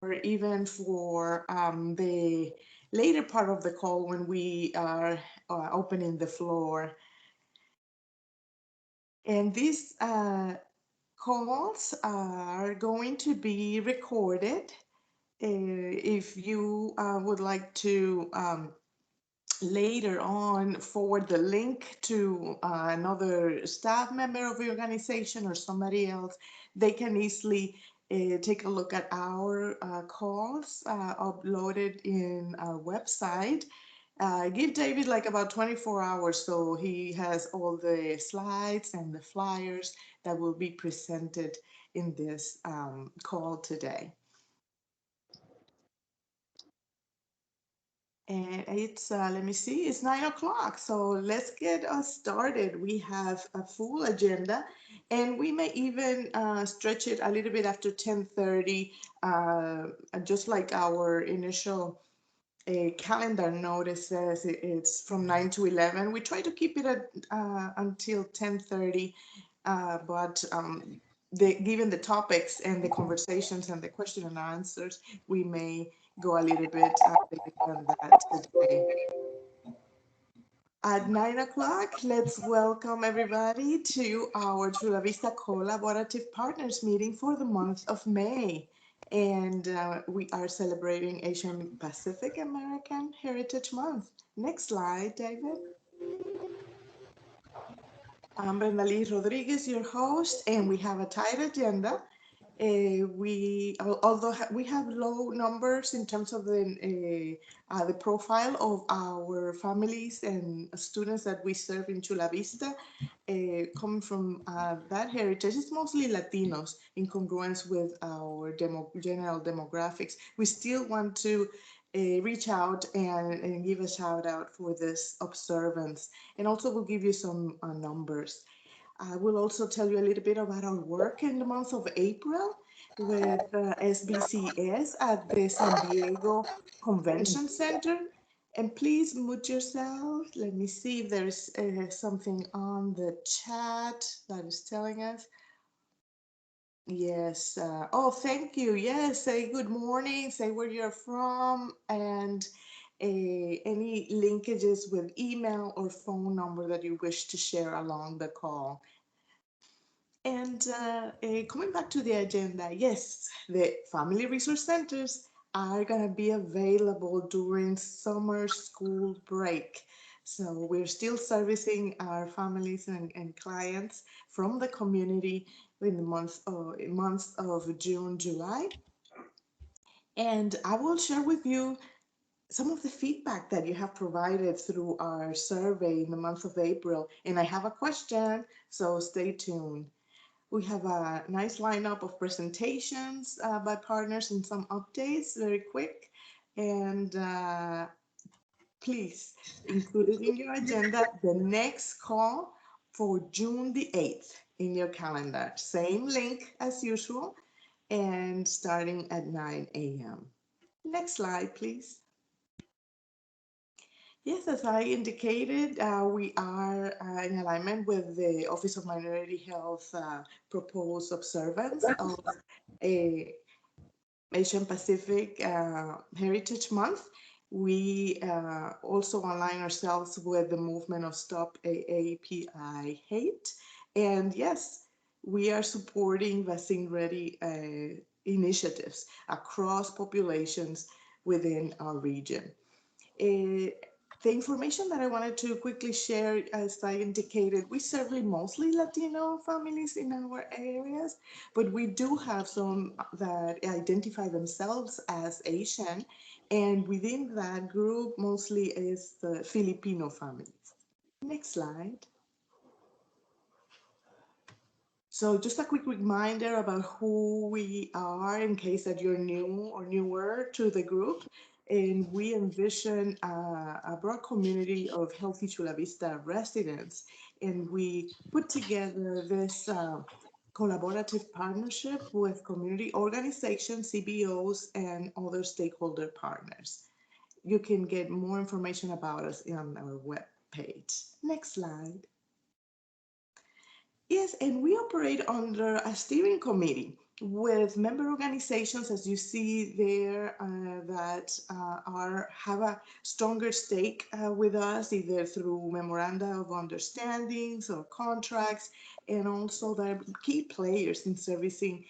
or even for the later part of the call when we are opening the floor. And these calls are going to be recorded. If you would like to later on forward the link to another staff member of the organization or somebody else, they can easily take a look at our calls uploaded in our website. Give David like about 24 hours so he has all the slides and the flyers that will be presented in this call today. And it's, let me see, it's 9 o'clock. So let's get us started. We have a full agenda and we may even stretch it a little bit after 10:30, just like our initial calendar notice says it's from 9 to 11. We try to keep it at until 10:30, but given the topics and the conversations and the question and answers, we may go a little bit later than that today. At 9 o'clock, let's welcome everybody to our Chula Vista Collaborative Partners meeting for the month of May. And we are celebrating Asian Pacific American Heritage Month. Next slide, David. I'm Brendaly Rodríguez, your host, and we have a tight agenda. Although we have low numbers in terms of the profile of our families and students that we serve in Chula Vista, coming from that heritage, it's mostly Latinos in congruence with our general demographics. We still want to reach out and give a shout out for this observance, and also we'll give you some numbers. I will also tell you a little bit about our work in the month of April with SBCS at the San Diego Convention Center. And please mute yourself. Let me see if there's something on the chat that is telling us. Yes. Oh, thank you. Yes. Say good morning. Say where you're from and any linkages with email or phone number that you wish to share along the call. And coming back to the agenda, yes, the family resource centers are going to be available during summer school break. So we're still servicing our families and clients from the community in the months of June, July. And I will share with you some of the feedback that you have provided through our survey in the month of April. And I have a question, so stay tuned. We have a nice lineup of presentations by partners and some updates very quick. And please include it in your agenda, the next call for June the 8th in your calendar. Same link as usual and starting at 9 a.m. Next slide, please. Yes, as I indicated, we are in alignment with the Office of Minority Health proposed observance of a Asian Pacific Heritage Month. We also align ourselves with the movement of Stop AAPI Hate. And yes, we are supporting vaccine-ready initiatives across populations within our region. The information that I wanted to quickly share, as I indicated, we serve mostly Latino families in our areas, but we do have some that identify themselves as Asian, and within that group, mostly is the Filipino families. Next slide. So just a quick reminder about who we are in case that you're new or newer to the group. And we envision a broad community of healthy Chula Vista residents. And we put together this collaborative partnership with community organizations, CBOs, and other stakeholder partners. You can get more information about us on our webpage. Next slide. Yes, and we operate under a steering committee with member organizations, as you see there, that have a stronger stake with us, either through memoranda of understandings or contracts, and also they're key players in servicing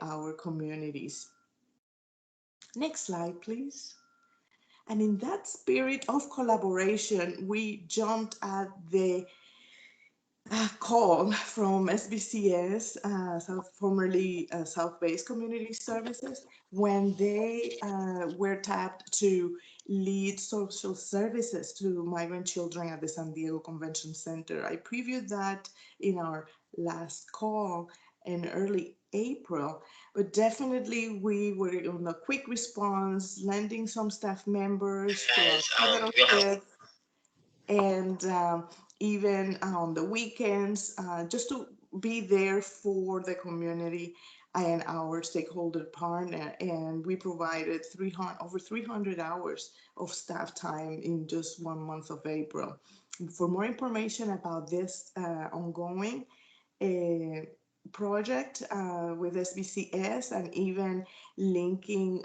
our communities. Next slide, please. And in that spirit of collaboration, we jumped at the call from SBCS, formerly South-Based Community Services, when they were tapped to lead social services to migrant children at the San Diego Convention Center. I previewed that in our last call in early April, but definitely we were on a quick response, lending some staff members to our pivotal shifts, and even on the weekends, just to be there for the community and our stakeholder partner. And we provided over 300 hours of staff time in just 1 month of April. For more information about this ongoing project with SBCS, and even linking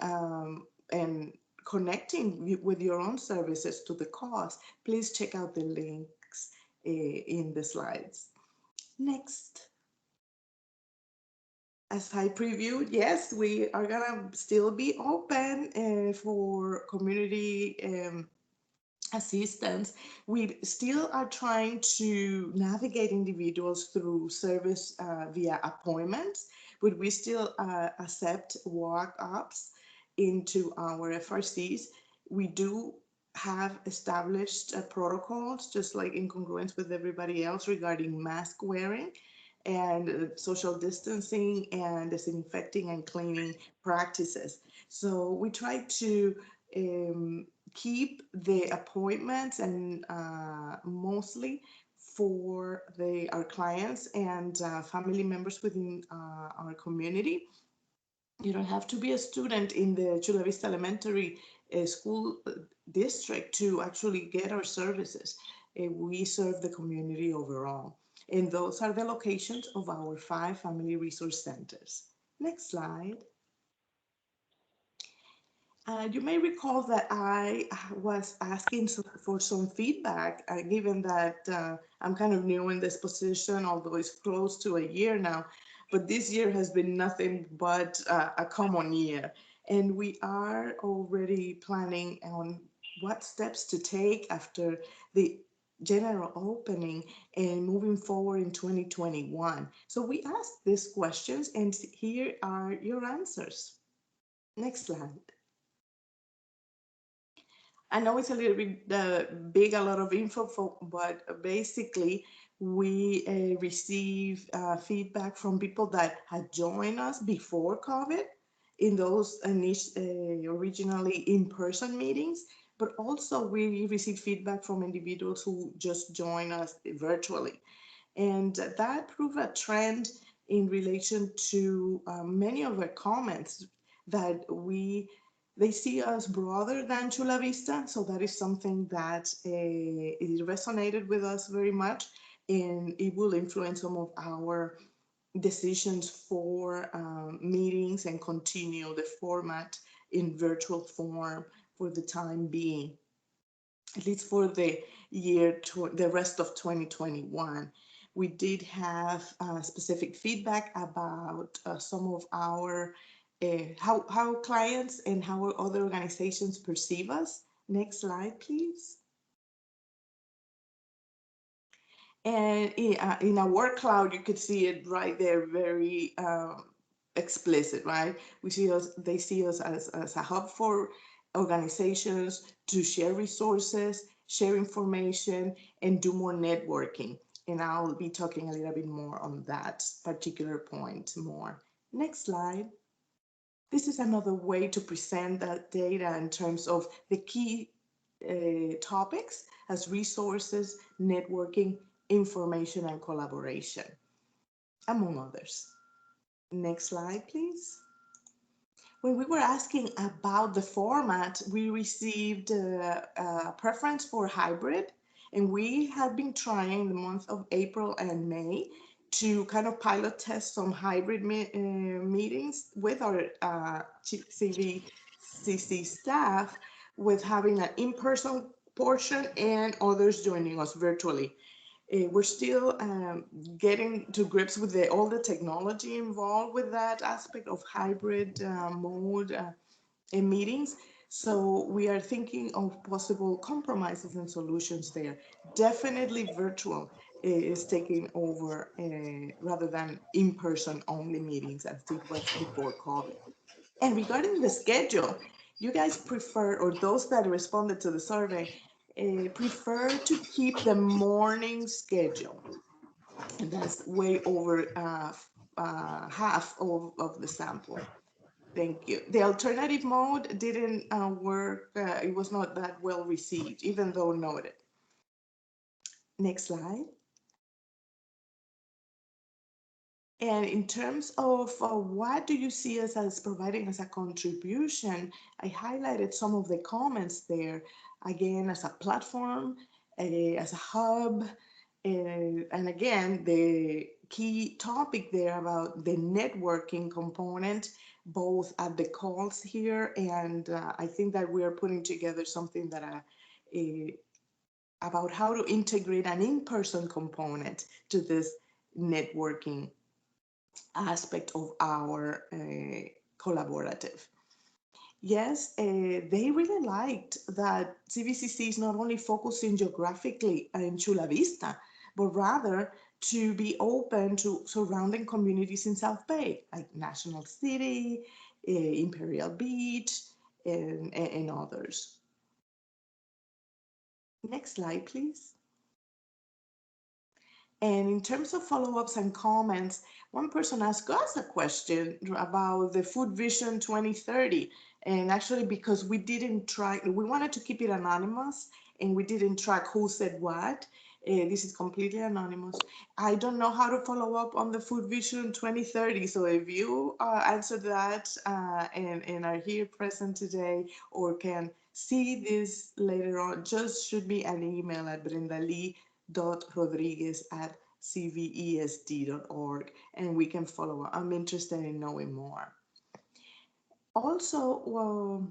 and connecting with your own services to the cause, please check out the links in the slides. Next. As I previewed, yes, we are gonna still be open for community assistance. We still are trying to navigate individuals through service via appointments, but we still accept walk-ups into our FRCs. We do have established protocols, just like in congruence with everybody else, regarding mask wearing and social distancing and disinfecting and cleaning practices. So we try to keep the appointments and mostly for our clients and family members within our community. You don't have to be a student in the Chula Vista Elementary School District to actually get our services. We serve the community overall. And those are the locations of our 5 family resource centers. Next slide. You may recall that I was asking for some feedback, given that I'm kind of new in this position, although it's close to a year now. But this year has been nothing but a common year. And we are already planning on what steps to take after the general opening and moving forward in 2021. So we asked these questions, and here are your answers. Next slide. I know it's a little bit big, a lot of info, but basically we receive feedback from people that had joined us before COVID in those originally in-person meetings, but also we receive feedback from individuals who just join us virtually. And that proved a trend in relation to many of our comments that they see us broader than Chula Vista. So that is something that it resonated with us very much, and it will influence some of our decisions for meetings and continue the format in virtual form for the time being, at least for the the rest of 2021. We did have specific feedback about some of our how clients and how other organizations perceive us. Next slide, please. And in our word cloud, you could see it right there, very explicit, right? They see us as a hub for organizations to share resources, share information, and do more networking. And I'll be talking a little bit more on that particular point more. Next slide. This is another way to present that data in terms of the key topics as resources, networking, information, and collaboration, among others. Next slide, please. When we were asking about the format, we received a preference for hybrid, and we have been trying the month of April and May to kind of pilot test some hybrid meetings with our CVCC staff, with having an in-person portion and others joining us virtually. We're still getting to grips with all the technology involved with that aspect of hybrid mode in meetings. So we are thinking of possible compromises and solutions there. Definitely virtual is taking over rather than in-person only meetings as it was before COVID. And regarding the schedule, you guys prefer, or those that responded to the survey, prefer to keep the morning schedule. And that's way over half of the sample. Thank you. The alternative mode didn't work. It was not that well received, even though noted. Next slide. And in terms of what do you see us as providing as a contribution, I highlighted some of the comments there. Again, as a platform, as a hub, and again, the key topic there about the networking component, both at the calls here, and I think that we are putting together something that about how to integrate an in-person component to this networking aspect of our collaborative. Yes, they really liked that CVCC is not only focusing geographically in Chula Vista, but rather to be open to surrounding communities in South Bay, like National City, Imperial Beach, and others. Next slide, please. And in terms of follow-ups and comments, one person asked us a question about the Food Vision 2030. And actually, because we didn't try, we wanted to keep it anonymous and we didn't track who said what. This is completely anonymous. I don't know how to follow up on the Food Vision 2030. So if you answer that and are here present today or can see this later on, just shoot me an email at Rodríguez@cvesd.org and we can follow up. I'm interested in knowing more. Also,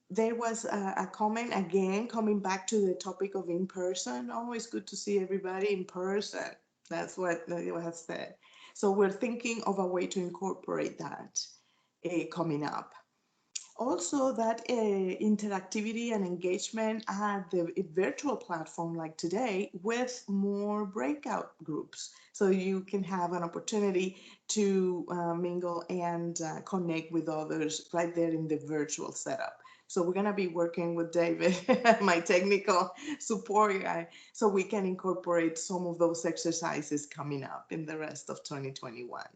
there was a comment again coming back to the topic of in person. Always good to see everybody in person. That's what it was said. So we're thinking of a way to incorporate that coming up. Also, that interactivity and engagement at the virtual platform like today with more breakout groups. So you can have an opportunity to mingle and connect with others right there in the virtual setup. So we're going to be working with David, my technical support guy, so we can incorporate some of those exercises coming up in the rest of 2021.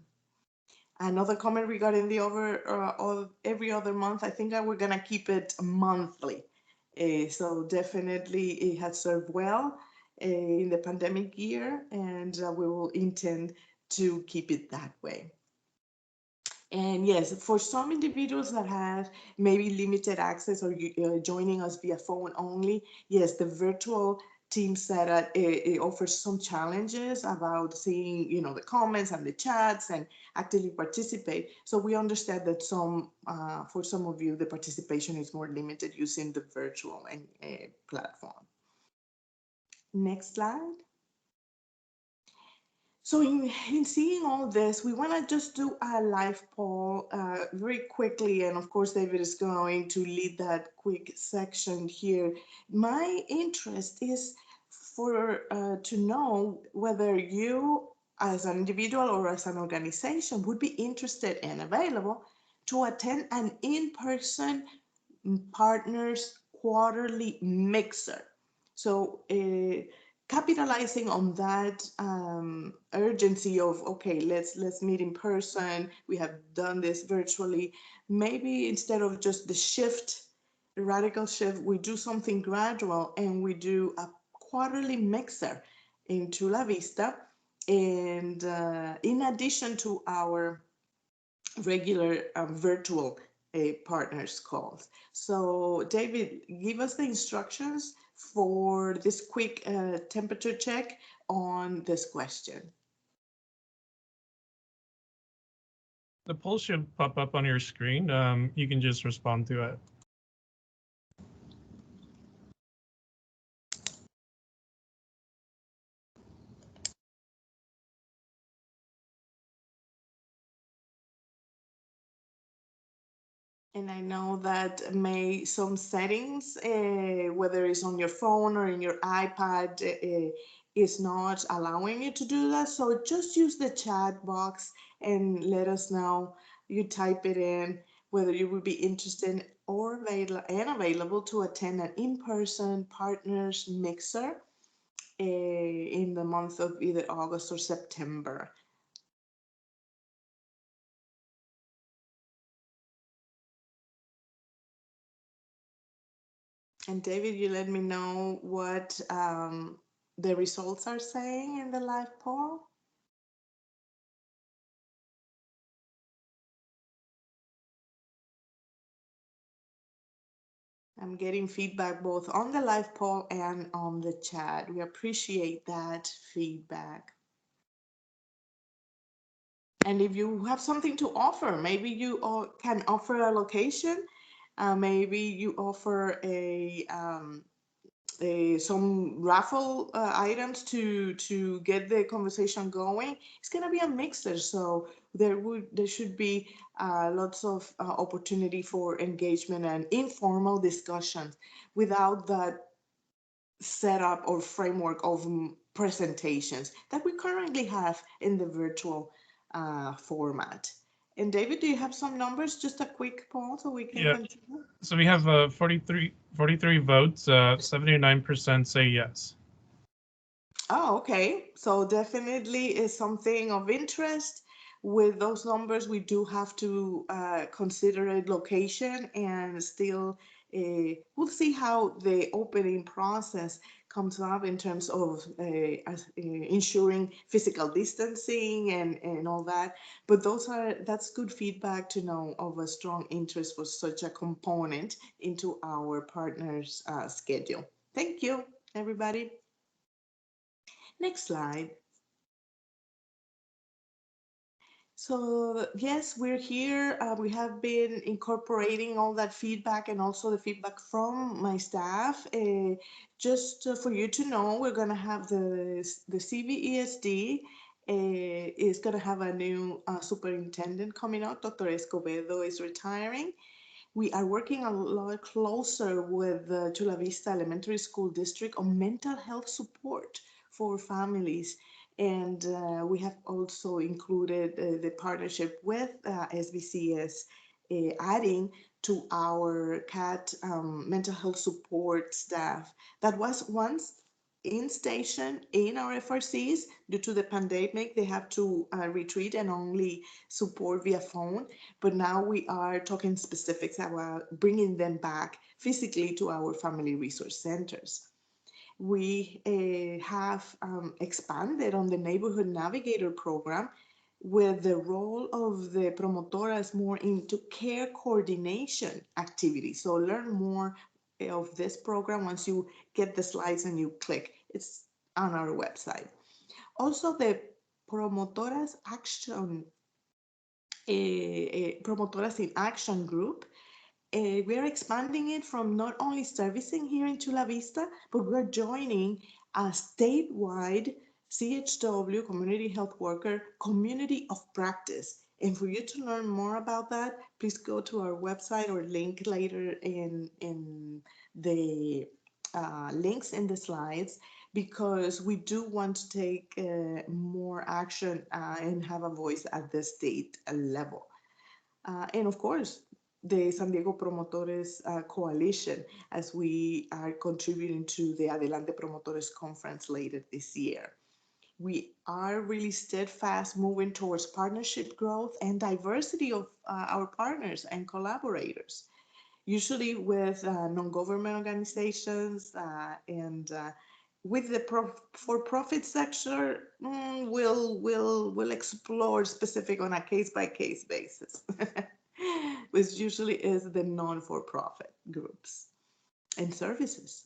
Another comment regarding the every other month, I think that we're going to keep it monthly. So definitely it has served well in the pandemic year, and we will intend to keep it that way. And yes, for some individuals that have maybe limited access or joining us via phone only, yes, the virtual team setup, it offers some challenges about seeing, the comments and the chats and actively participate. So we understand that for some of you, the participation is more limited using the virtual platform. Next slide. So in seeing all this, we want to just do a live poll very quickly. And of course, David is going to lead that quick section here. My interest is to know whether you as an individual or as an organization would be interested and available to attend an in-person partners quarterly mixer. So capitalizing on that urgency of, okay, let's meet in person. We have done this virtually. Maybe instead of just the radical shift, we do something gradual and we do a quarterly mixer in Chula Vista. And in addition to our regular virtual partners calls. So David, give us the instructions for this quick temperature check on this question. The poll should pop up on your screen. You can just respond to it. And I know that some settings, whether it's on your phone or in your iPad, is not allowing you to do that. So just use the chat box and let us know. You type it in whether you would be interested or available to attend an in-person partners mixer in the month of either August or September. And David, you let me know what the results are saying in the live poll. I'm getting feedback both on the live poll and on the chat. We appreciate that feedback. And if you have something to offer, maybe you can offer a location, maybe you offer some raffle items to get the conversation going. It's gonna be a mixer, so there should be lots of opportunity for engagement and informal discussions without that setup or framework of presentations that we currently have in the virtual format. And David, do you have some numbers? Just a quick poll so we can continue. So we have 43 votes. 79% say yes. Oh, okay. So definitely is something of interest. With those numbers, we do have to consider a location and still we'll see how the opening process comes up in terms of ensuring physical distancing and all that. But that's good feedback to know of a strong interest for such a component into our partners' schedule. Thank you, everybody. Next slide. So yes, we're here. We have been incorporating all that feedback and also the feedback from my staff. Just for you to know, we're going to have the CVESD is going to have a new superintendent coming out. Dr. Escobedo is retiring. We are working a lot closer with the Chula Vista Elementary School District on mental health support for families. And we have also included the partnership with SBCS, adding to our CAT mental health support staff that was once in station in our FRCs. Due to the pandemic, they have to retreat and only support via phone. But now we are talking specifics about bringing them back physically to our family resource centers. We have expanded on the Neighborhood Navigator program with the role of the promotoras more into care coordination activities. So learn more of this program once you get the slides and you click. It's on our website. Also, the Promotoras Action, Promotoras in Action group, we are expanding it from not only servicing here in Chula Vista, but we're joining a statewide CHW, Community Health Worker, Community of Practice. And for you to learn more about that, please go to our website or link later in the links in the slides, because we do want to take more action and have a voice at the state level. And of course, the San Diego Promotores Coalition, as we are contributing to the Adelante Promotores Conference later this year. We are really steadfast moving towards partnership growth and diversity of our partners and collaborators, usually with non-government organizations and with the for-profit sector. We'll explore specific on a case-by-case basis, which usually is the non-for-profit groups and services.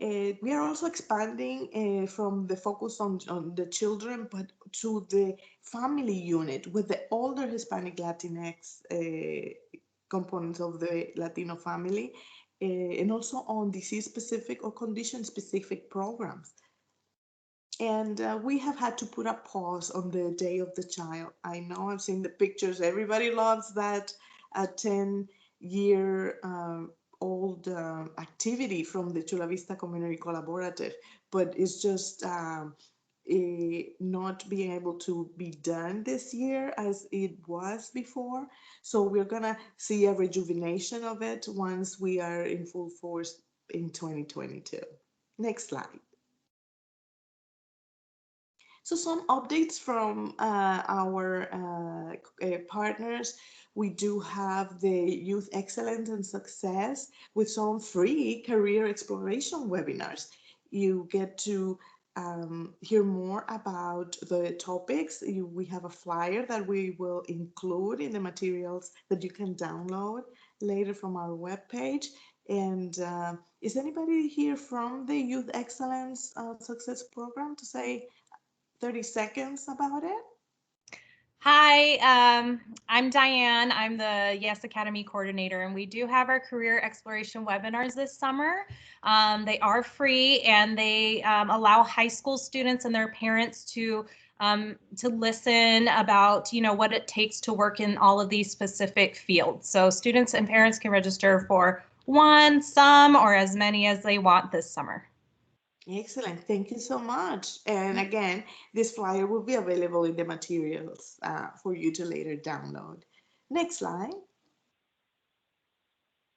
We are also expanding from the focus on the children, but to the family unit with the older Hispanic Latinx components of the Latino family, and also on disease-specific or condition-specific programs. And we have had to put a pause on the Day of the Child. I know I've seen the pictures. Everybody loves that 10-year old activity from the Chula Vista Community Collaborative, but it's just not being able to be done this year as it was before. So we're gonna see a rejuvenation of it once we are in full force in 2022. Next slide. So some updates from our partners. We do have the Youth Excellence and Success with some free career exploration webinars. You get to hear more about the topics. We have a flyer that we will include in the materials that you can download later from our webpage. And is anybody here from the Youth Excellence Success Program to say 30 seconds about it? Hi, I'm Diane. I'm the Yes Academy coordinator, and we do have our career exploration webinars this summer. They are free, and they allow high school students and their parents to listen about, what it takes to work in all of these specific fields. So students and parents can register for one, some, or as many as they want this summer. Excellent. Thank you so much. And again, this flyer will be available in the materials for you to later download. Next slide.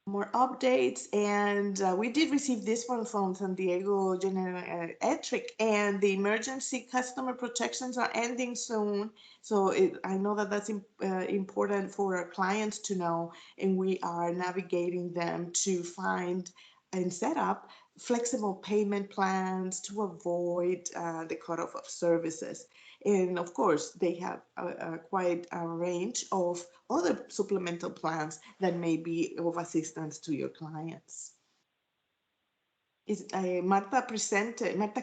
More updates, and we did receive this one from San Diego General Electric, and the emergency customer protections are ending soon. So I know that that's important for our clients to know, and we are navigating them to find and set up flexible payment plans to avoid the cutoff of services. And of course, they have quite a range of other supplemental plans that may be of assistance to your clients. Marta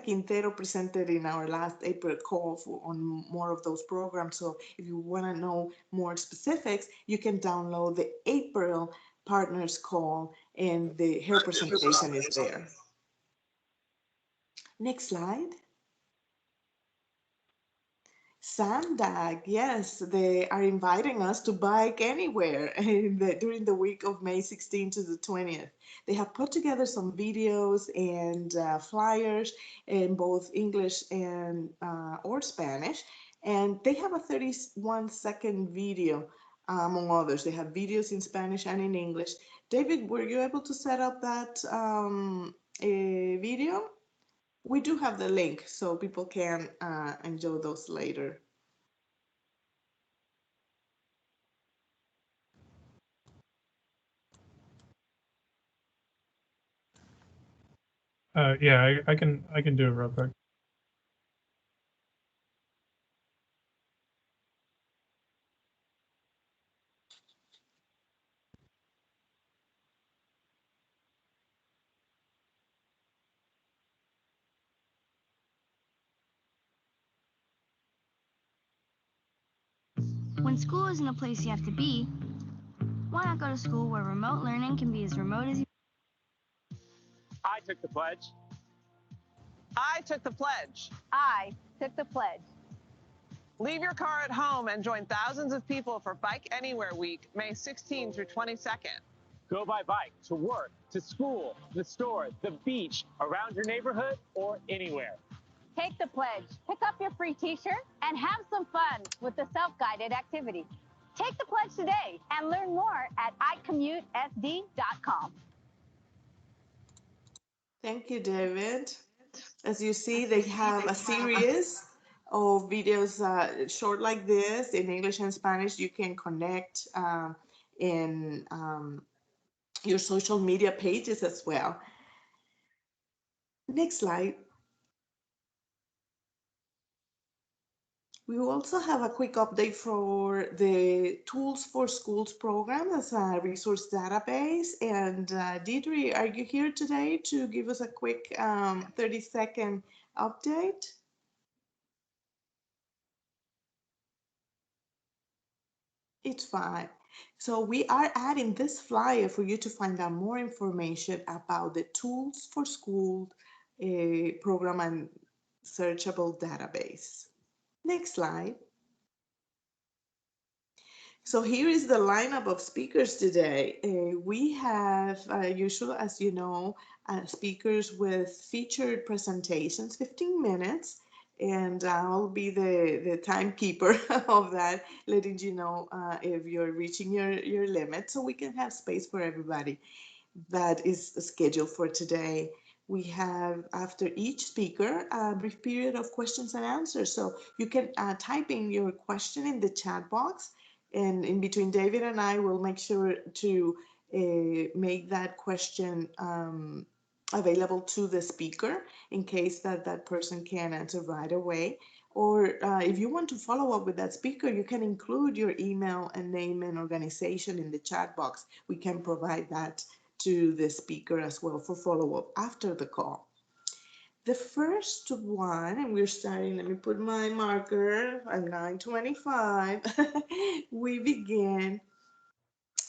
Quintero presented in our last April call on more of those programs. So if you want to know more specifics, you can download the April partners call, and her presentation is there. Next slide. Sandra, yes, they are inviting us to Bike Anywhere during the week of May 16th to the 20th. They have put together some videos and flyers in both English and or Spanish, and they have a 31-second video, among others. They have videos in Spanish and in English. David, were you able to set up that video? We do have the link so people can enjoy those later. Yeah, I can do it real quick. When school isn't a place you have to be, why not go to school where remote learning can be as remote as you? I took the pledge. I took the pledge. I took the pledge. Leave your car at home and join thousands of people for Bike Anywhere Week, May 16 through 22nd. Go by bike to work, to school, the store, the beach, around your neighborhood, or anywhere. Take the pledge, pick up your free t-shirt, and have some fun with the self-guided activity. Take the pledge today and learn more at icommutesd.com. Thank you, David. As you see, they have a series of videos short like this in English and Spanish. You can connect in your social media pages as well. Next slide. We also have a quick update for the Tools for Schools program as a resource database. And Deidre, are you here today to give us a quick 30-second update? It's fine. So we are adding this flyer for you to find out more information about the Tools for Schools program and searchable database. Next slide. So here is the lineup of speakers today. We have usual, as you know, speakers with featured presentations, 15 minutes, and I'll be the timekeeper of that, letting you know if you're reaching your limit, so we can have space for everybody that is scheduled for today. We have, after each speaker, a brief period of questions and answers. So you can type in your question in the chat box, and in between David and I will make sure to make that question available to the speaker in case that person can't answer right away. Or if you want to follow up with that speaker, you can include your email and name and organization in the chat box. We can provide that to the speaker as well for follow-up after the call. The first one, and we're starting, let me put my marker at 9:25. We begin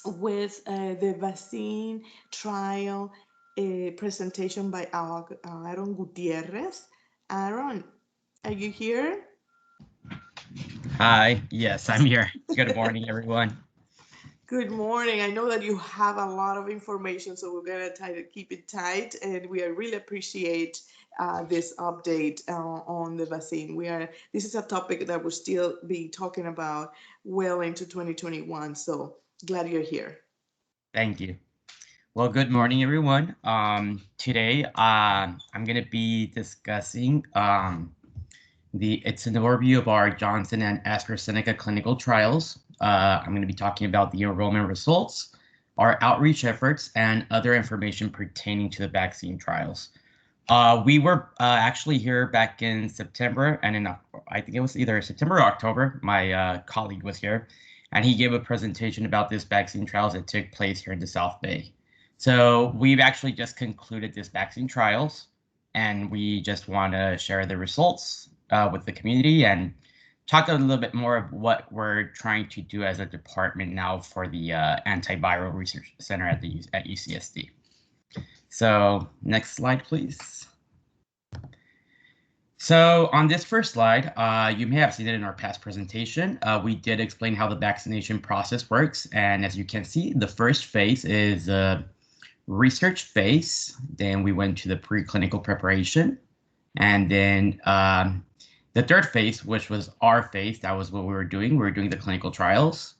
with the vaccine trial presentation by Aaron Gutierrez. Aaron, are you here? Hi, yes, I'm here. Good morning, everyone. Good morning. I know that you have a lot of information, so we're going to try to keep it tight, and we really appreciate this update on the vaccine. This is a topic that we'll still be talking about well into 2021, so glad you're here. Thank you. Well, good morning, everyone. Today, I'm going to be discussing it's an overview of our Johnson and AstraZeneca clinical trials. I'm going to be talking about the enrollment results, our outreach efforts, and other information pertaining to the vaccine trials. We were actually here back in September, and I think it was either September or October. My colleague was here, and he gave a presentation about this vaccine trials that took place here in the South Bay. So we've actually just concluded this vaccine trials, and we just want to share the results with the community and talk a little bit more of what we're trying to do as a department now for the Antiviral Research Center at UCSD. So next slide, please. So on this first slide, you may have seen it in our past presentation. We did explain how the vaccination process works. And as you can see, the first phase is a research phase. Then we went to the preclinical preparation. And then the third phase, which was our phase, that was what we were doing. We were doing the clinical trials.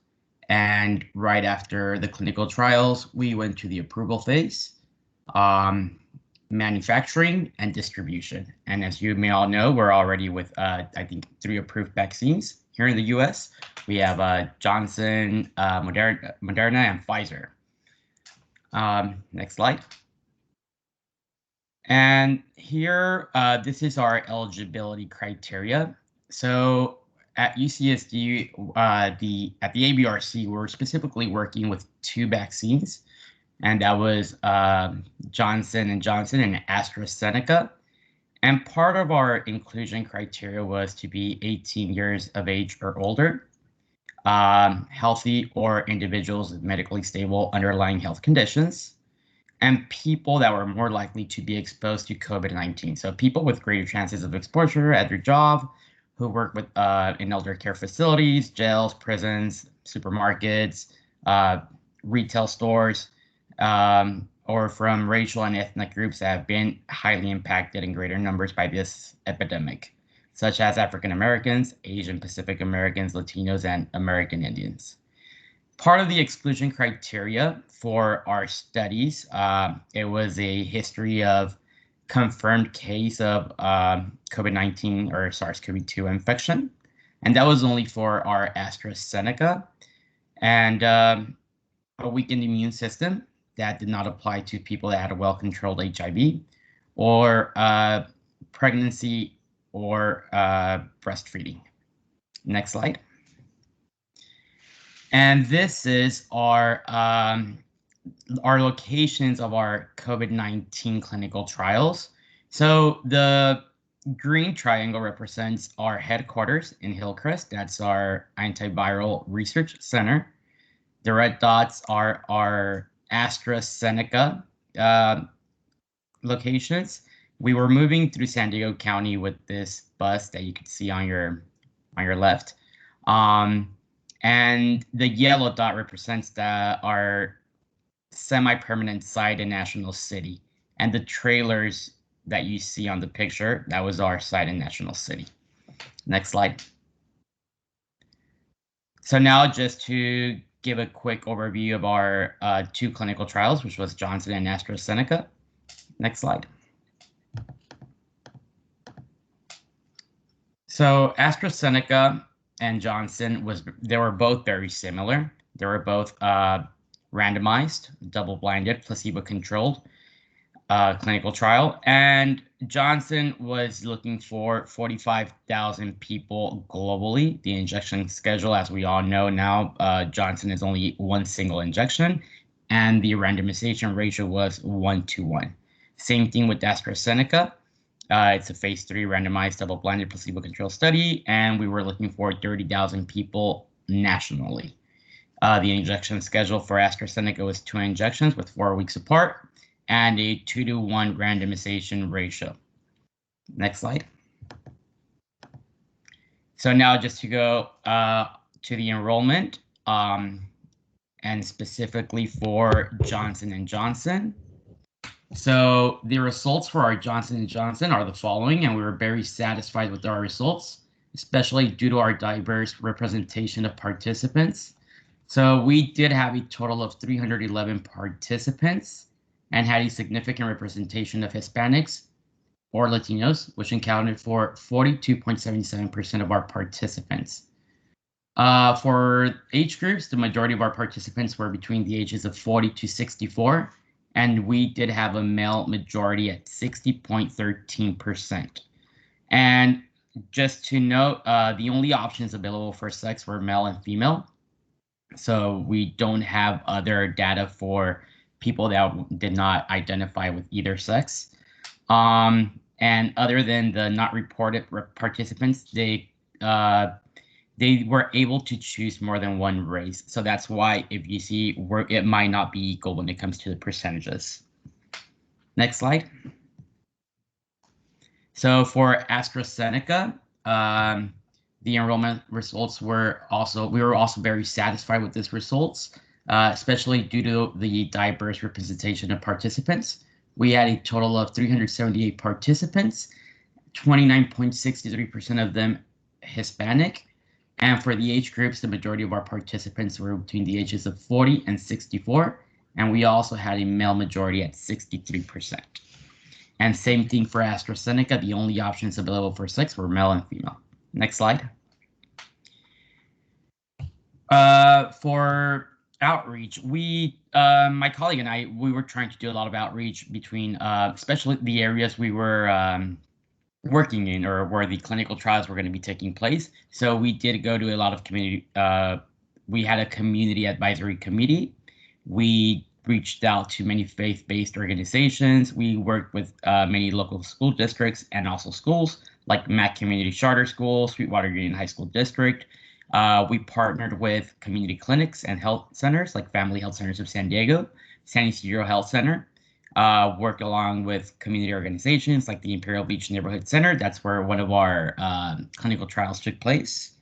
And right after the clinical trials, we went to the approval phase, manufacturing, and distribution. And as you may all know, we're already with, I think, 3 approved vaccines here in the US. We have Johnson, Moderna, and Pfizer. Next slide. And here, this is our eligibility criteria. So at UCSD, at the ABRC, we're specifically working with 2 vaccines, and that was Johnson & Johnson and AstraZeneca. And part of our inclusion criteria was to be 18 years of age or older, healthy, or individuals with medically stable underlying health conditions, and people that were more likely to be exposed to COVID-19. So people with greater chances of exposure at their job, who work with in elder care facilities, jails, prisons, supermarkets, retail stores, or from racial and ethnic groups that have been highly impacted in greater numbers by this epidemic, such as African Americans, Asian Pacific Americans, Latinos, and American Indians. Part of the exclusion criteria for our studies, it was a history of confirmed case of COVID-19 or SARS-CoV-2 infection, and that was only for our AstraZeneca, and a weakened immune system. That did not apply to people that had a well-controlled HIV, or pregnancy, or breastfeeding. Next slide. And this is our locations of our COVID-19 clinical trials. So the green triangle represents our headquarters in Hillcrest. That's our antiviral research center. The red dots are our AstraZeneca locations. We were moving through San Diego County with this bus that you can see on your left. And the yellow dot represents our semi-permanent site in National City. And the trailers that you see on the picture, that was our site in National City. Next slide. So now just to give a quick overview of our 2 clinical trials, which was Johnson and AstraZeneca. Next slide. So AstraZeneca and Johnson they were both very similar. They were both randomized, double-blinded, placebo-controlled clinical trial. And Johnson was looking for 45,000 people globally. The injection schedule, as we all know now, Johnson is only 1 single injection, and the randomization ratio was 1:1. Same thing with AstraZeneca. It's a phase 3 randomized double-blinded placebo-controlled study, and we were looking for 30,000 people nationally. The injection schedule for AstraZeneca was 2 injections with 4 weeks apart and a 2:1 randomization ratio. Next slide. So now just to go to the enrollment, and specifically for Johnson & Johnson. So the results for our Johnson & Johnson are the following, and we were very satisfied with our results, especially due to our diverse representation of participants. So we did have a total of 311 participants and had a significant representation of Hispanics or Latinos, which accounted for 42.77% of our participants. For age groups, the majority of our participants were between the ages of 40 to 64, and we did have a male majority at 60.13%. And just to note, the only options available for sex were male and female. So we don't have other data for people that did not identify with either sex. And other than the not reported participants, they were able to choose more than one race. So that's why if you see it might not be equal when it comes to the percentages. Next slide. So for AstraZeneca, the enrollment results we were also very satisfied with these results, especially due to the diverse representation of participants. We had a total of 378 participants, 29.63% of them Hispanic. And for the age groups, the majority of our participants were between the ages of 40 and 64. And we also had a male majority at 63%. And same thing for AstraZeneca. The only options available for sex were male and female. Next slide. For outreach, my colleague and I, we were trying to do a lot of outreach between, especially the areas we were working in or where the clinical trials were going to be taking place. So we did go to a lot of community. We had a community advisory committee. We reached out to many faith-based organizations. We worked with many local school districts and also schools like Mac Community Charter School, Sweetwater Union High School District. We partnered with community clinics and health centers like Family Health Centers of San Diego, San Isidro Health Center. Worked along with community organizations like the Imperial Beach Neighborhood Center. That's where one of our clinical trials took place.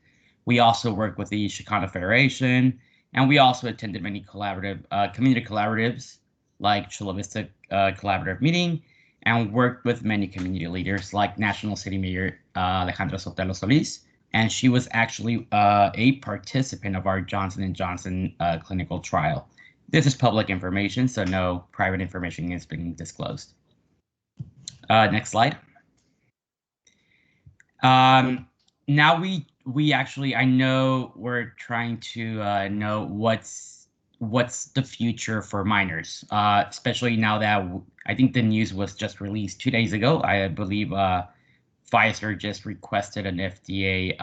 We also worked with the Chicano Federation, and we also attended many community collaboratives like Chula Vista Collaborative Meeting, and worked with many community leaders like National City Mayor Alejandra Sotelo Solis, and she was actually a participant of our Johnson & Johnson clinical trial. This is public information, so no private information is being disclosed. Next slide. Now we actually, I know we're trying to know what's the future for minors, especially now that I think the news was just released 2 days ago. I believe Pfizer just requested an FDA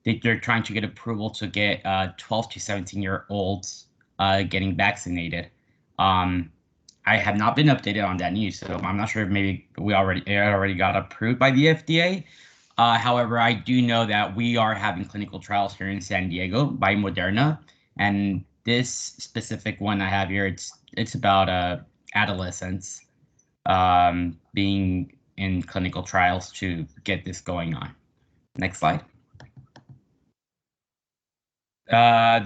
they're trying to get approval to get 12 to 17-year-olds getting vaccinated. I have not been updated on that news, so I'm not sure if maybe it already got approved by the FDA. However, I do know that we are having clinical trials here in San Diego by Moderna, and this specific one I have here, it's about adolescents being in clinical trials to get this going on. Next slide.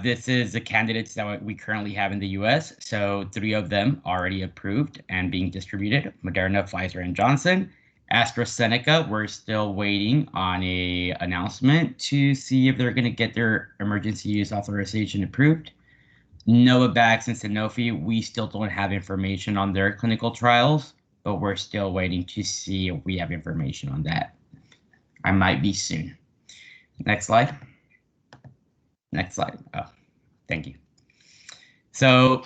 This is the candidates that we currently have in the US. So 3 of them already approved and being distributed: Moderna, Pfizer, and Johnson. AstraZeneca, we're still waiting on a announcement to see if they're going to get their emergency use authorization approved. Novavax and Sanofi, we still don't have information on their clinical trials, but we're still waiting to see if we have information on that. I might be soon. Next slide. Next slide. Oh, thank you. So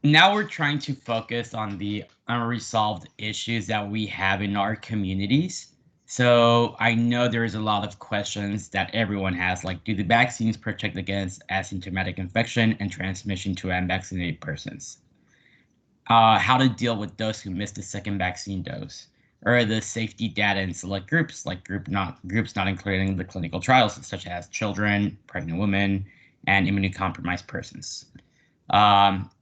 now we're trying to focus on the unresolved issues that we have in our communities. So I know there's a lot of questions that everyone has, like, do the vaccines protect against asymptomatic infection and transmission to unvaccinated persons? How to deal with those who missed the second vaccine dose? Or the safety data in select groups, like groups not included in the clinical trials, such as children, pregnant women, and immunocompromised persons.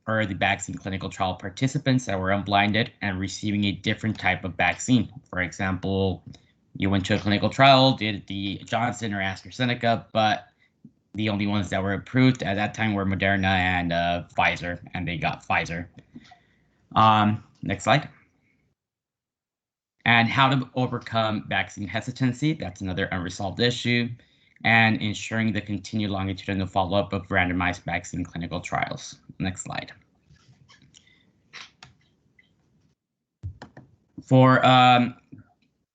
Or the vaccine clinical trial participants that were unblinded and receiving a different type of vaccine. For example, you went to a clinical trial, did the Johnson or AstraZeneca, but the only ones that were approved at that time were Moderna and Pfizer, and they got Pfizer. Next slide. And how to overcome vaccine hesitancy. That's another unresolved issue. And ensuring the continued longitudinal follow-up of randomized vaccine clinical trials. Next slide.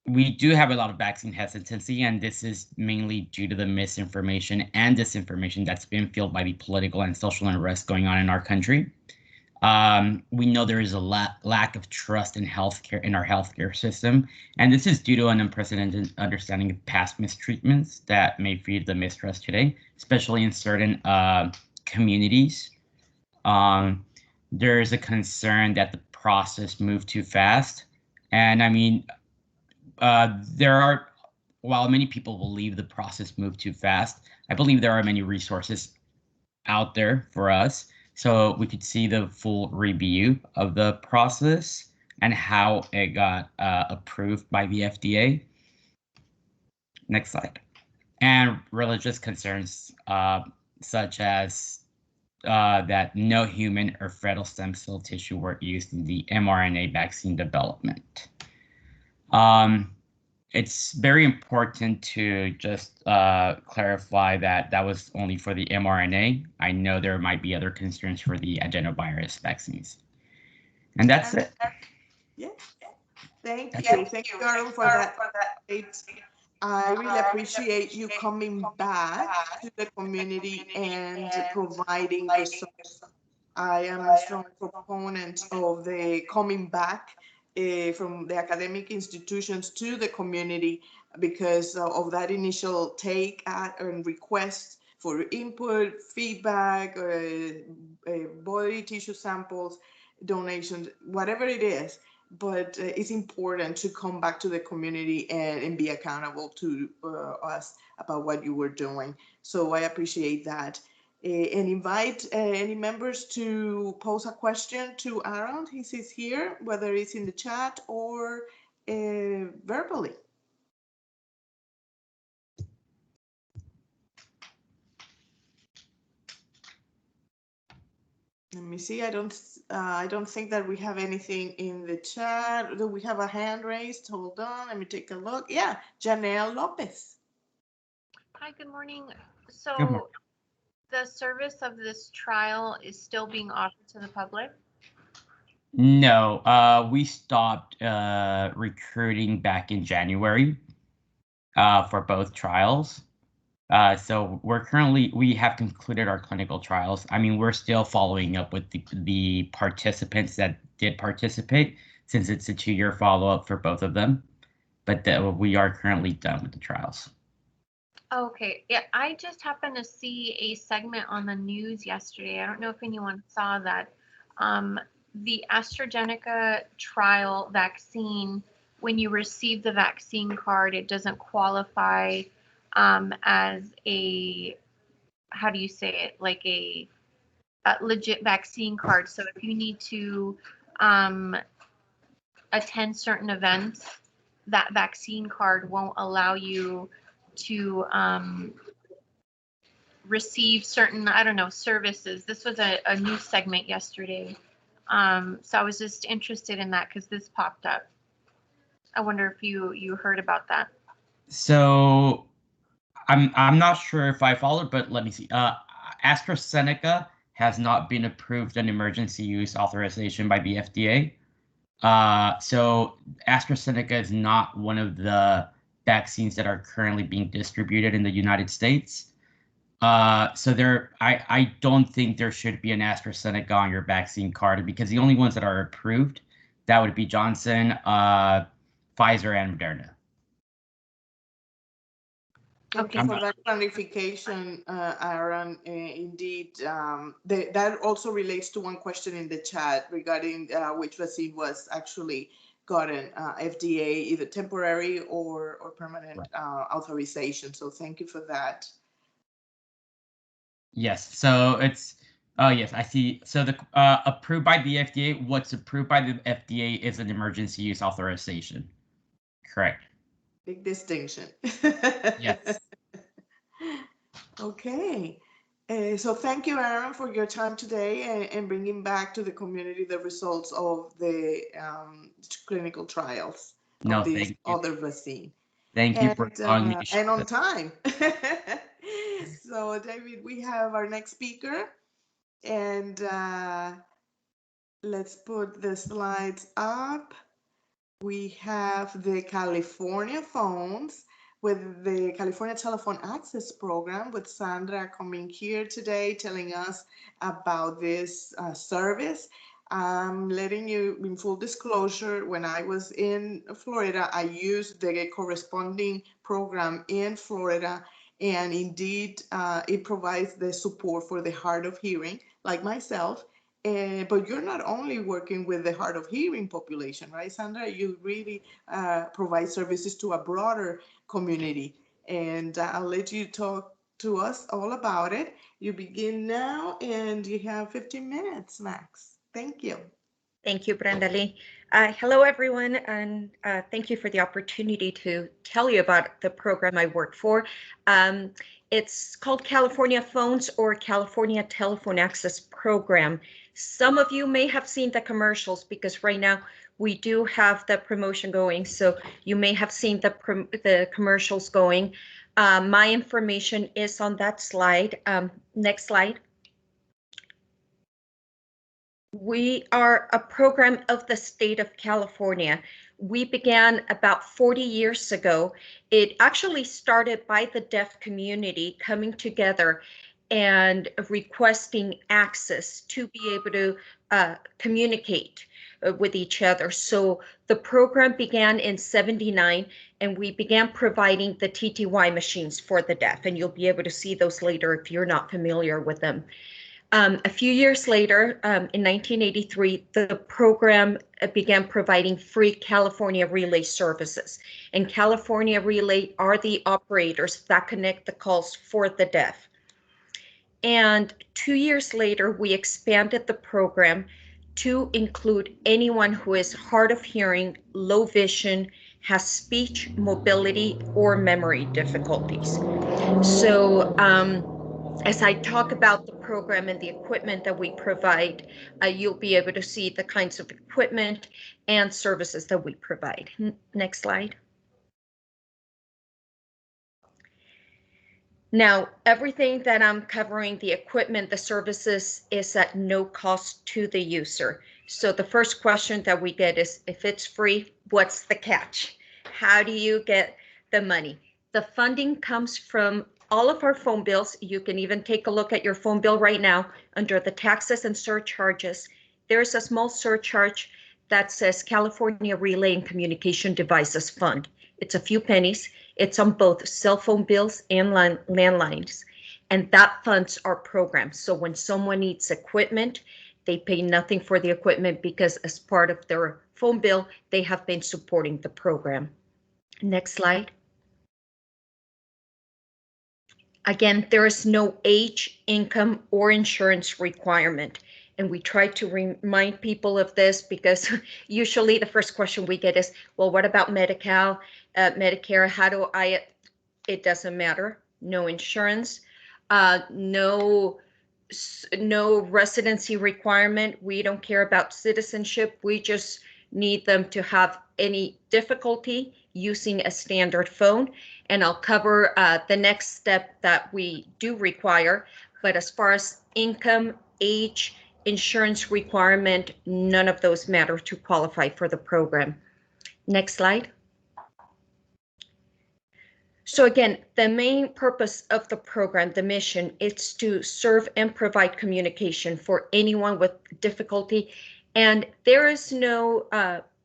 We do have a lot of vaccine hesitancy, and this is mainly due to the misinformation and disinformation that's been fueled by the political and social unrest going on in our country. We know there is a lack of trust in healthcare, in our healthcare system, and this is due to an unprecedented understanding of past mistreatments that may feed the mistrust today, especially in certain communities. There is a concern that the process moved too fast, and I mean, while many people believe the process moved too fast, I believe there are many resources out there for us, so we could see the full review of the process and how it got approved by the FDA. Next slide. And religious concerns such as that no human or fetal stem cell tissue were used in the mRNA vaccine development. It's very important to just clarify that that was only for the mRNA. I know there might be other concerns for the adenovirus vaccines. And that's it. Yeah. Thank you. Thank you, Aaron, for that. I really appreciate you coming back to the community and providing results. I am a strong proponent of the coming back from the academic institutions to the community because of that initial take and request for input, feedback, body tissue samples, donations, whatever it is. But it's important to come back to the community and be accountable to us about what you were doing. So I appreciate that. And invite any members to pose a question to Aaron. He is here, whether it's in the chat or verbally. Let me see. I don't think that we have anything in the chat. Do we have a hand raised? Hold on. Let me take a look. Yeah, Janelle Lopez. Hi, good morning. So the service of this trial is still being offered to the public? No, we stopped recruiting back in January for both trials. So we have concluded our clinical trials. I mean, we're still following up with the participants that did participate, since it's a 2-year follow-up for both of them. But we are currently done with the trials. Okay, yeah, I just happened to see a segment on the news yesterday. I don't know if anyone saw that. The AstraZeneca trial vaccine, when you receive the vaccine card, it doesn't qualify as a, how do you say it, like a legit vaccine card. So if you need to attend certain events, that vaccine card won't allow you to receive certain, I don't know, services. This was a news segment yesterday. So I was just interested in that because this popped up. I wonder if you heard about that. So I'm not sure if I followed, but let me see. AstraZeneca has not been approved an emergency use authorization by the FDA. So AstraZeneca is not one of the vaccines that are currently being distributed in the United States. So I don't think there should be an AstraZeneca on your vaccine card, because the only ones that are approved, that would be Johnson, Pfizer, and Moderna. Thank you for that clarification, Aaron. Indeed, that also relates to one question in the chat regarding which vaccine was actually gotten FDA, either temporary or permanent authorization. So thank you for that. Yes, so it's, oh yes, I see. So the approved by the FDA, what's approved by the FDA is an emergency use authorization. Correct. Big distinction. Yes. Okay. So thank you, Aaron, for your time today and bringing back to the community the results of the clinical trials of this other vaccine. Thank you for allowing me to share and on time. So, David, we have our next speaker, and let's put the slides up. We have the California phones with the California Telephone Access Program, with Sandra coming here today telling us about this service. I'm letting you, in full disclosure, when I was in Florida, I used the corresponding program in Florida, and indeed it provides the support for the hard of hearing, like myself. But you're not only working with the hard of hearing population, right, Sandra? You really provide services to a broader community. And I'll let you talk to us all about it. You begin now, and you have 15 minutes max. Thank you. Thank you, Brendaly. Hello, everyone, and thank you for the opportunity to tell you about the program I work for. It's called California Phones, or California Telephone Access Program. Some of you may have seen the commercials, because right now we do have the promotion going, so you may have seen the commercials going. My information is on that slide. Next slide. We are a program of the state of California. We began about 40 years ago. It actually started by the deaf community coming together and requesting access to be able to communicate with each other. So the program began in '79, and we began providing the TTY machines for the deaf, and you'll be able to see those later if you're not familiar with them. A few years later, in 1983, the program began providing free California Relay services. And California Relay are the operators that connect the calls for the deaf. And 2 years later, we expanded the program to include anyone who is hard of hearing, low vision, has speech, mobility, or memory difficulties. So, as I talk about the program and the equipment that we provide, you'll be able to see the kinds of equipment and services that we provide. Next slide. Now, everything that I'm covering, the equipment, the services, is at no cost to the user. So the first question that we get is, if it's free, what's the catch? How do you get the money? The funding comes from all of our phone bills. You can even take a look at your phone bill right now. Under the taxes and surcharges, there's a small surcharge that says California Relay and Communication Devices Fund. It's a few pennies. It's on both cell phone bills and landlines. And that funds our program. So when someone needs equipment, they pay nothing for the equipment because as part of their phone bill, they have been supporting the program. Next slide. Again, there is no age, income, or insurance requirement. And we try to remind people of this because usually the first question we get is, well, what about Medi-Cal, Medicare? How do I, it doesn't matter. No insurance, no residency requirement. We don't care about citizenship. We just need them to have any difficulty using a standard phone. And I'll cover the next step that we do require. But as far as income, age, insurance requirement, none of those matter to qualify for the program. Next slide. So again, the main purpose of the program, the mission, is to serve and provide communication for anyone with difficulty. And there is no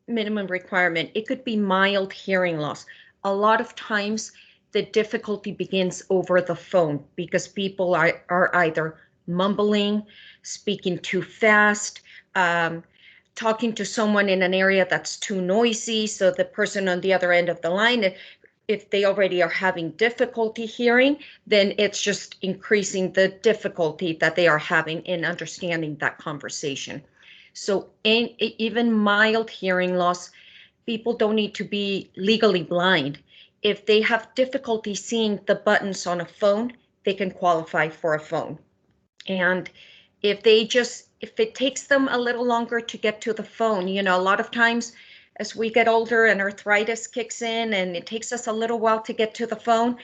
minimum requirement. It could be mild hearing loss. A lot of times the difficulty begins over the phone because people are either mumbling, speaking too fast, talking to someone in an area that's too noisy. So the person on the other end of the line, if they already are having difficulty hearing, then it's just increasing the difficulty that they are having in understanding that conversation. So even mild hearing loss, people don't need to be legally blind. If they have difficulty seeing the buttons on a phone, they can qualify for a phone. And if it takes them a little longer to get to the phone, you know, a lot of times as we get older and arthritis kicks in and it takes us a little while to get to the phone,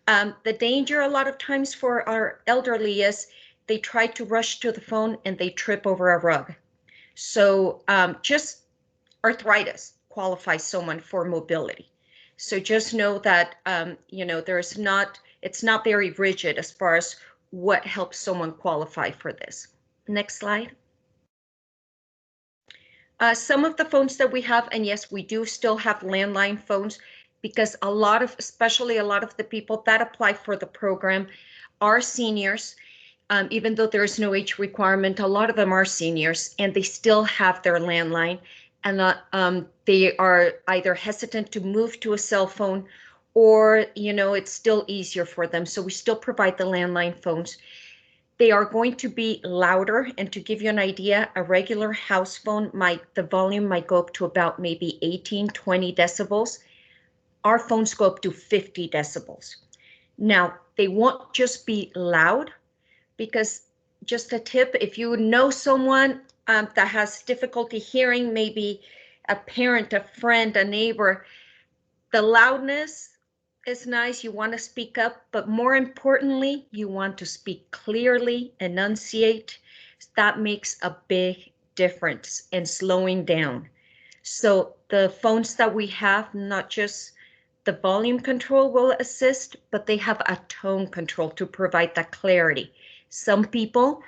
the danger a lot of times for our elderly is they try to rush to the phone and they trip over a rug. So just arthritis qualifies someone for mobility. So just know that, you know, it's not very rigid as far as what helps someone qualify for this. Next slide. Some of the phones that we have, and yes, we do still have landline phones because especially a lot of the people that apply for the program are seniors. Even though there is no age requirement, a lot of them are seniors and they still have their landline, and they are either hesitant to move to a cell phone or, you know, it's still easier for them. So we still provide the landline phones. They are going to be louder, and to give you an idea, a regular house phone, the volume might go up to about maybe 18, 20 decibels. Our phones go up to 50 decibels. Now, they won't just be loud, because just a tip, if you know someone that has difficulty hearing, maybe a parent, a friend, a neighbor, the loudness is nice, you want to speak up, but more importantly, you want to speak clearly, enunciate. That makes a big difference in slowing down. So the phones that we have, not just the volume control will assist, but they have a tone control to provide that clarity. Some people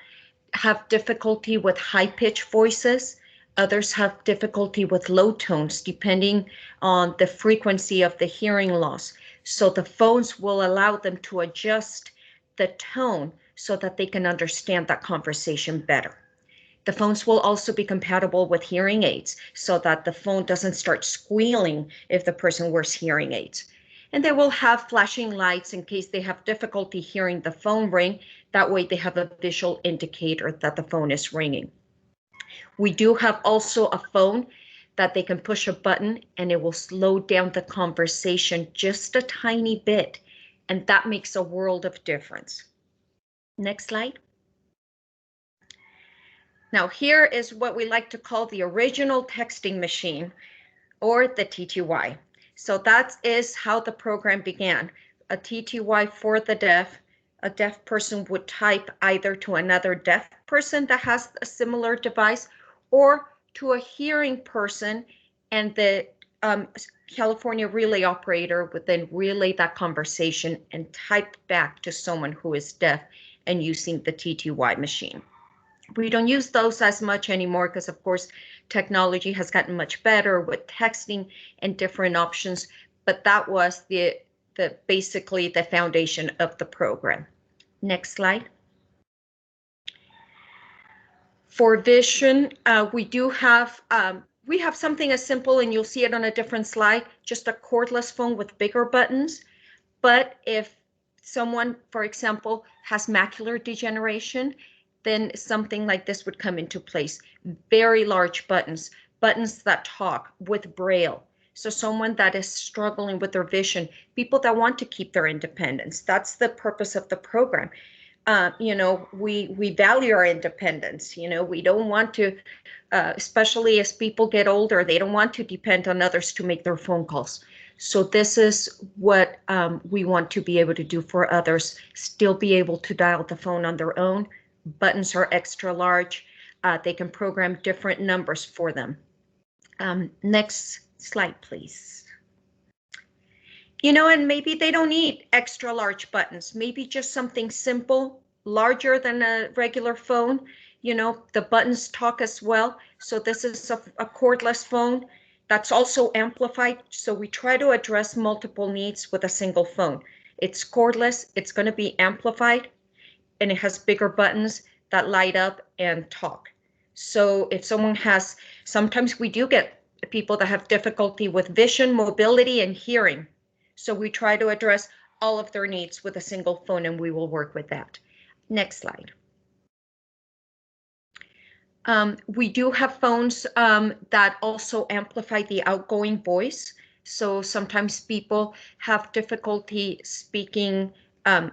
have difficulty with high-pitched voices. Others have difficulty with low tones, depending on the frequency of the hearing loss. So the phones will allow them to adjust the tone so that they can understand that conversation better. The phones will also be compatible with hearing aids so that the phone doesn't start squealing if the person wears hearing aids. And they will have flashing lights in case they have difficulty hearing the phone ring. That way they have a visual indicator that the phone is ringing. We do have also a phone that they can push a button and it will slow down the conversation just a tiny bit. And that makes a world of difference. Next slide. Now here is what we like to call the original texting machine, or the TTY. So that is how the program began. A TTY for the deaf. A deaf person would type either to another deaf person that has a similar device or to a hearing person, and the California relay operator would then relay that conversation and type back to someone who is deaf and using the TTY machine. We don't use those as much anymore because, of course, technology has gotten much better with texting and different options, but that was the basically the foundation of the program. Next slide. For vision, we have something as simple, and you'll see it on a different slide, just a cordless phone with bigger buttons. But if someone, for example, has macular degeneration, then something like this would come into place. Very large buttons, buttons that talk with Braille. So someone that is struggling with their vision, people that want to keep their independence. That's the purpose of the program. We value our independence. We don't want to, especially as people get older, they don't want to depend on others to make their phone calls. So this is what we want to be able to do for others, still be able to dial the phone on their own. Buttons are extra large. They can program different numbers for them. Next slide, please. And maybe they don't need extra large buttons, maybe just something simple, larger than a regular phone. The buttons talk as well. So this is a cordless phone that's also amplified. So we try to address multiple needs with a single phone. It's cordless, it's going to be amplified, and it has bigger buttons that light up and talk. So if someone sometimes we do get people that have difficulty with vision, mobility, and hearing. So we try to address all of their needs with a single phone, and we will work with that. Next slide. We do have phones that also amplify the outgoing voice. So sometimes people have difficulty speaking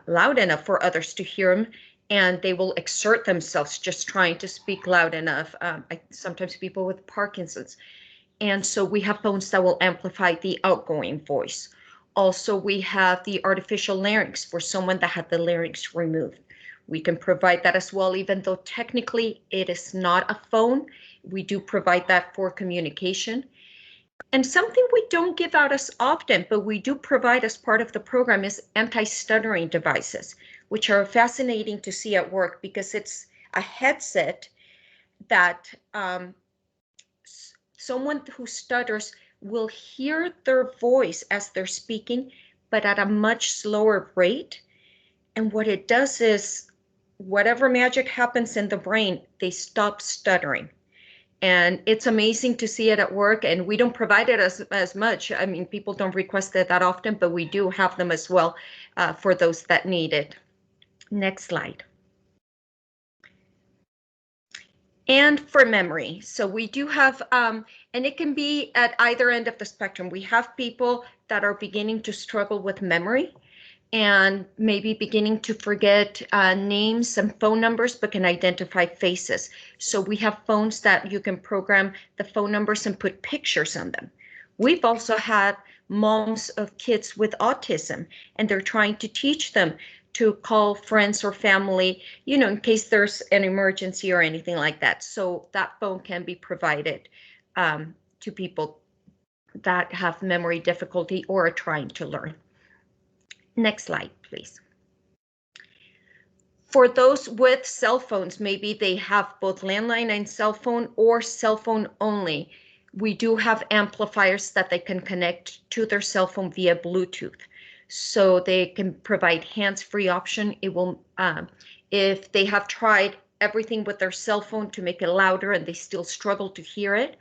loud enough for others to hear them, and they will exert themselves just trying to speak loud enough. Sometimes people with Parkinson's. And so we have phones that will amplify the outgoing voice. Also, we have the artificial larynx for someone that had the larynx removed. We can provide that as well, even though technically it is not a phone. We do provide that for communication. And something we don't give out as often, but we do provide as part of the program, is anti-stuttering devices, which are fascinating to see at work because it's a headset that someone who stutters will hear their voice as they're speaking, but at a much slower rate. And what it does is, whatever magic happens in the brain, they stop stuttering. And it's amazing to see it at work, and we don't provide it as much. I mean, people don't request it that often, but we do have them as well for those that need it. Next slide. And for memory, so we do have, and it can be at either end of the spectrum. We have people that are beginning to struggle with memory and maybe beginning to forget names and phone numbers, but can identify faces. So we have phones that you can program the phone numbers and put pictures on them. We've also had moms of kids with autism, and they're trying to teach them to call friends or family, in case there's an emergency or anything like that. So that phone can be provided to people that have memory difficulty or are trying to learn. Next slide, please. For those with cell phones, maybe they have both landline and cell phone or cell phone only. We do have amplifiers that they can connect to their cell phone via Bluetooth. So they can provide hands-free option. It will, if they have tried everything with their cell phone to make it louder and they still struggle to hear it,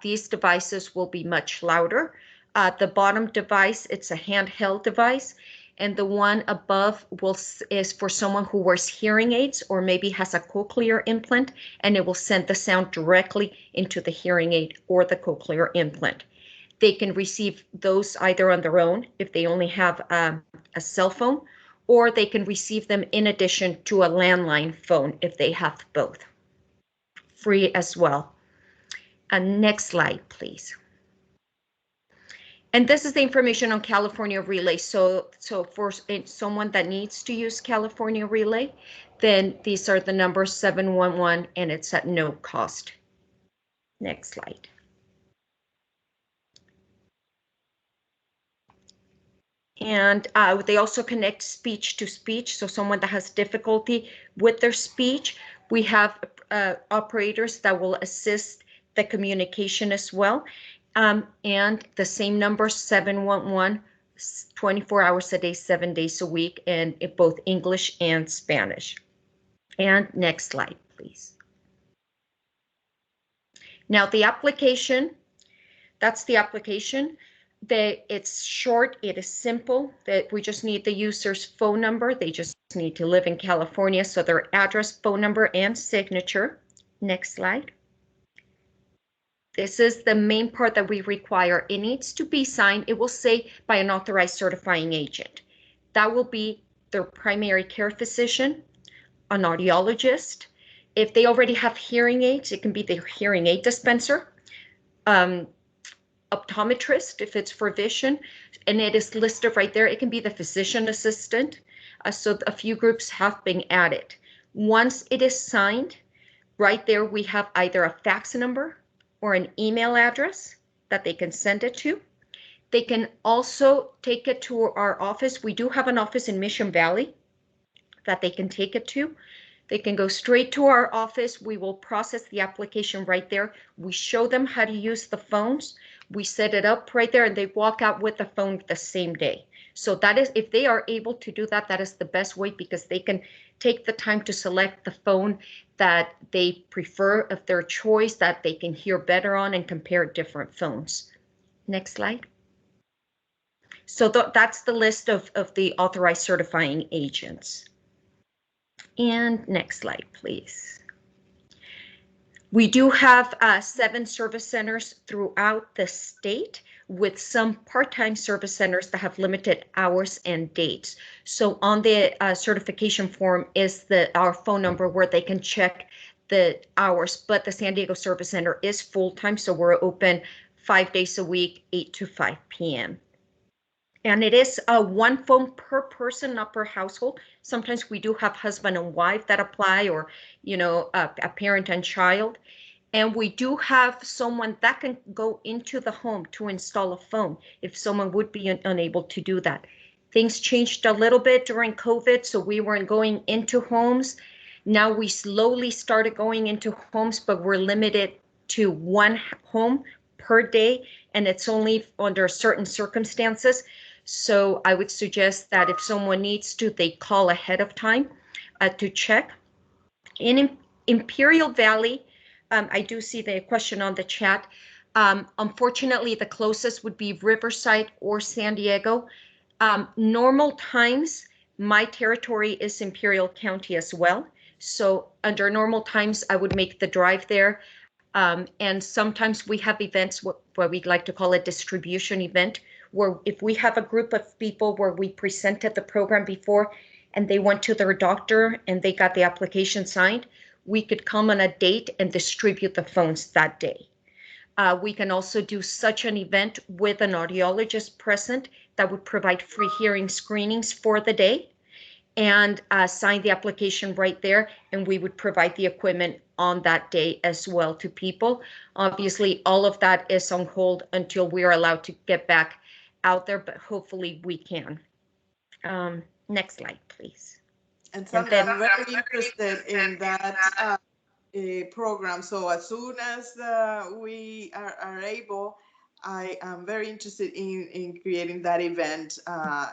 these devices will be much louder. The bottom device, it's a handheld device, and the one above is for someone who wears hearing aids or maybe has a cochlear implant, and it will send the sound directly into the hearing aid or the cochlear implant. They can receive those either on their own if they only have a cell phone, or they can receive them in addition to a landline phone if they have both. Free as well. Next slide, please. And this is the information on California Relay. So for someone that needs to use California Relay, then these are the numbers 711, and it's at no cost. Next slide. And they also connect speech to speech. So someone that has difficulty with their speech, we have operators that will assist the communication as well. And the same number 711 24 hours a day, 7 days a week, and in both English and Spanish. And next slide, please. Now the application, that's the application. It's short, it is simple, that we just need the user's phone number. They just need to live in California, so their address, phone number, and signature. Next slide. This is the main part that we require. It needs to be signed. It will say by an authorized certifying agent. That will be their primary care physician, an audiologist. If they already have hearing aids, it can be the hearing aid dispenser, optometrist if it's for vision, and it is listed right there. It can be the physician assistant. So a few groups have been added. Once it is signed, right there we have either a fax number or an email address that they can send it to. They can also take it to our office. We do have an office in Mission Valley that they can take it to. They can go straight to our office. We will process the application right there. We show them how to use the phones. We set it up right there and they walk out with the phone the same day. So that is, if they are able to do that, that is the best way, because they can take the time to select the phone that they prefer of their choice, that they can hear better on, and compare different phones. Next slide. So that's the list of the authorized certifying agents. And next slide, please. We do have 7 service centers throughout the state, with some part-time service centers that have limited hours and dates. So on the certification form is our phone number where they can check the hours, but the San Diego Service Center is full-time, so we're open 5 days a week, 8 to 5 p.m. And it is 1 phone per person, not per household. Sometimes we do have husband and wife that apply, or, you know, a parent and child. And we do have someone that can go into the home to install a phone if someone would be unable to do that. Things changed a little bit during COVID, so we weren't going into homes. Now we slowly started going into homes, but we're limited to 1 home per day, and it's only under certain circumstances. So I would suggest that if someone needs to, they call ahead of time to check. In Imperial Valley, I do see the question on the chat. Unfortunately, the closest would be Riverside or San Diego. Normal times, my territory is Imperial County as well. So under normal times, I would make the drive there. And sometimes we have events, what we like to call a distribution event, where if we have a group of people where we presented the program before and they went to their doctor and they got the application signed, we could come on a date and distribute the phones that day. We can also do such an event with an audiologist present that would provide free hearing screenings for the day, and sign the application right there, and we would provide the equipment on that day as well to people. Obviously, all of that is on hold until we are allowed to get back out there, but hopefully we can. Next slide, please. And Sandra, I'm very interested in that program. So as soon as we are able, I am very interested in creating that event,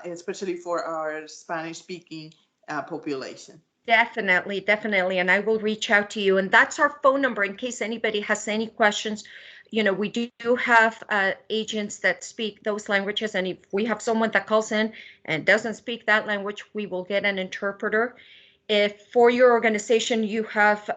especially for our Spanish-speaking population. Definitely, definitely. And I will reach out to you. And that's our phone number in case anybody has any questions. You know, we do have agents that speak those languages. And if we have someone that calls in and doesn't speak that language, we will get an interpreter. If for your organization you have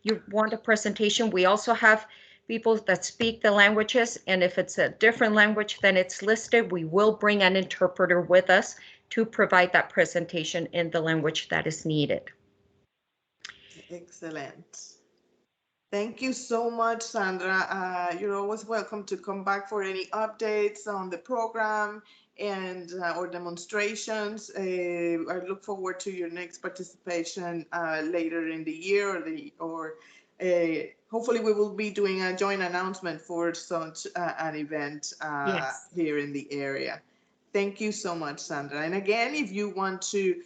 you want a presentation, we also have people that speak the languages. And if it's a different language than it's listed, we will bring an interpreter with us to provide that presentation in the language that is needed. Excellent. Thank you so much, Sandra. You're always welcome to come back for any updates on the program and or demonstrations. I look forward to your next participation later in the year, or hopefully we will be doing a joint announcement for such an event Yes. here in the area. Thank you so much, Sandra. And again, if you want to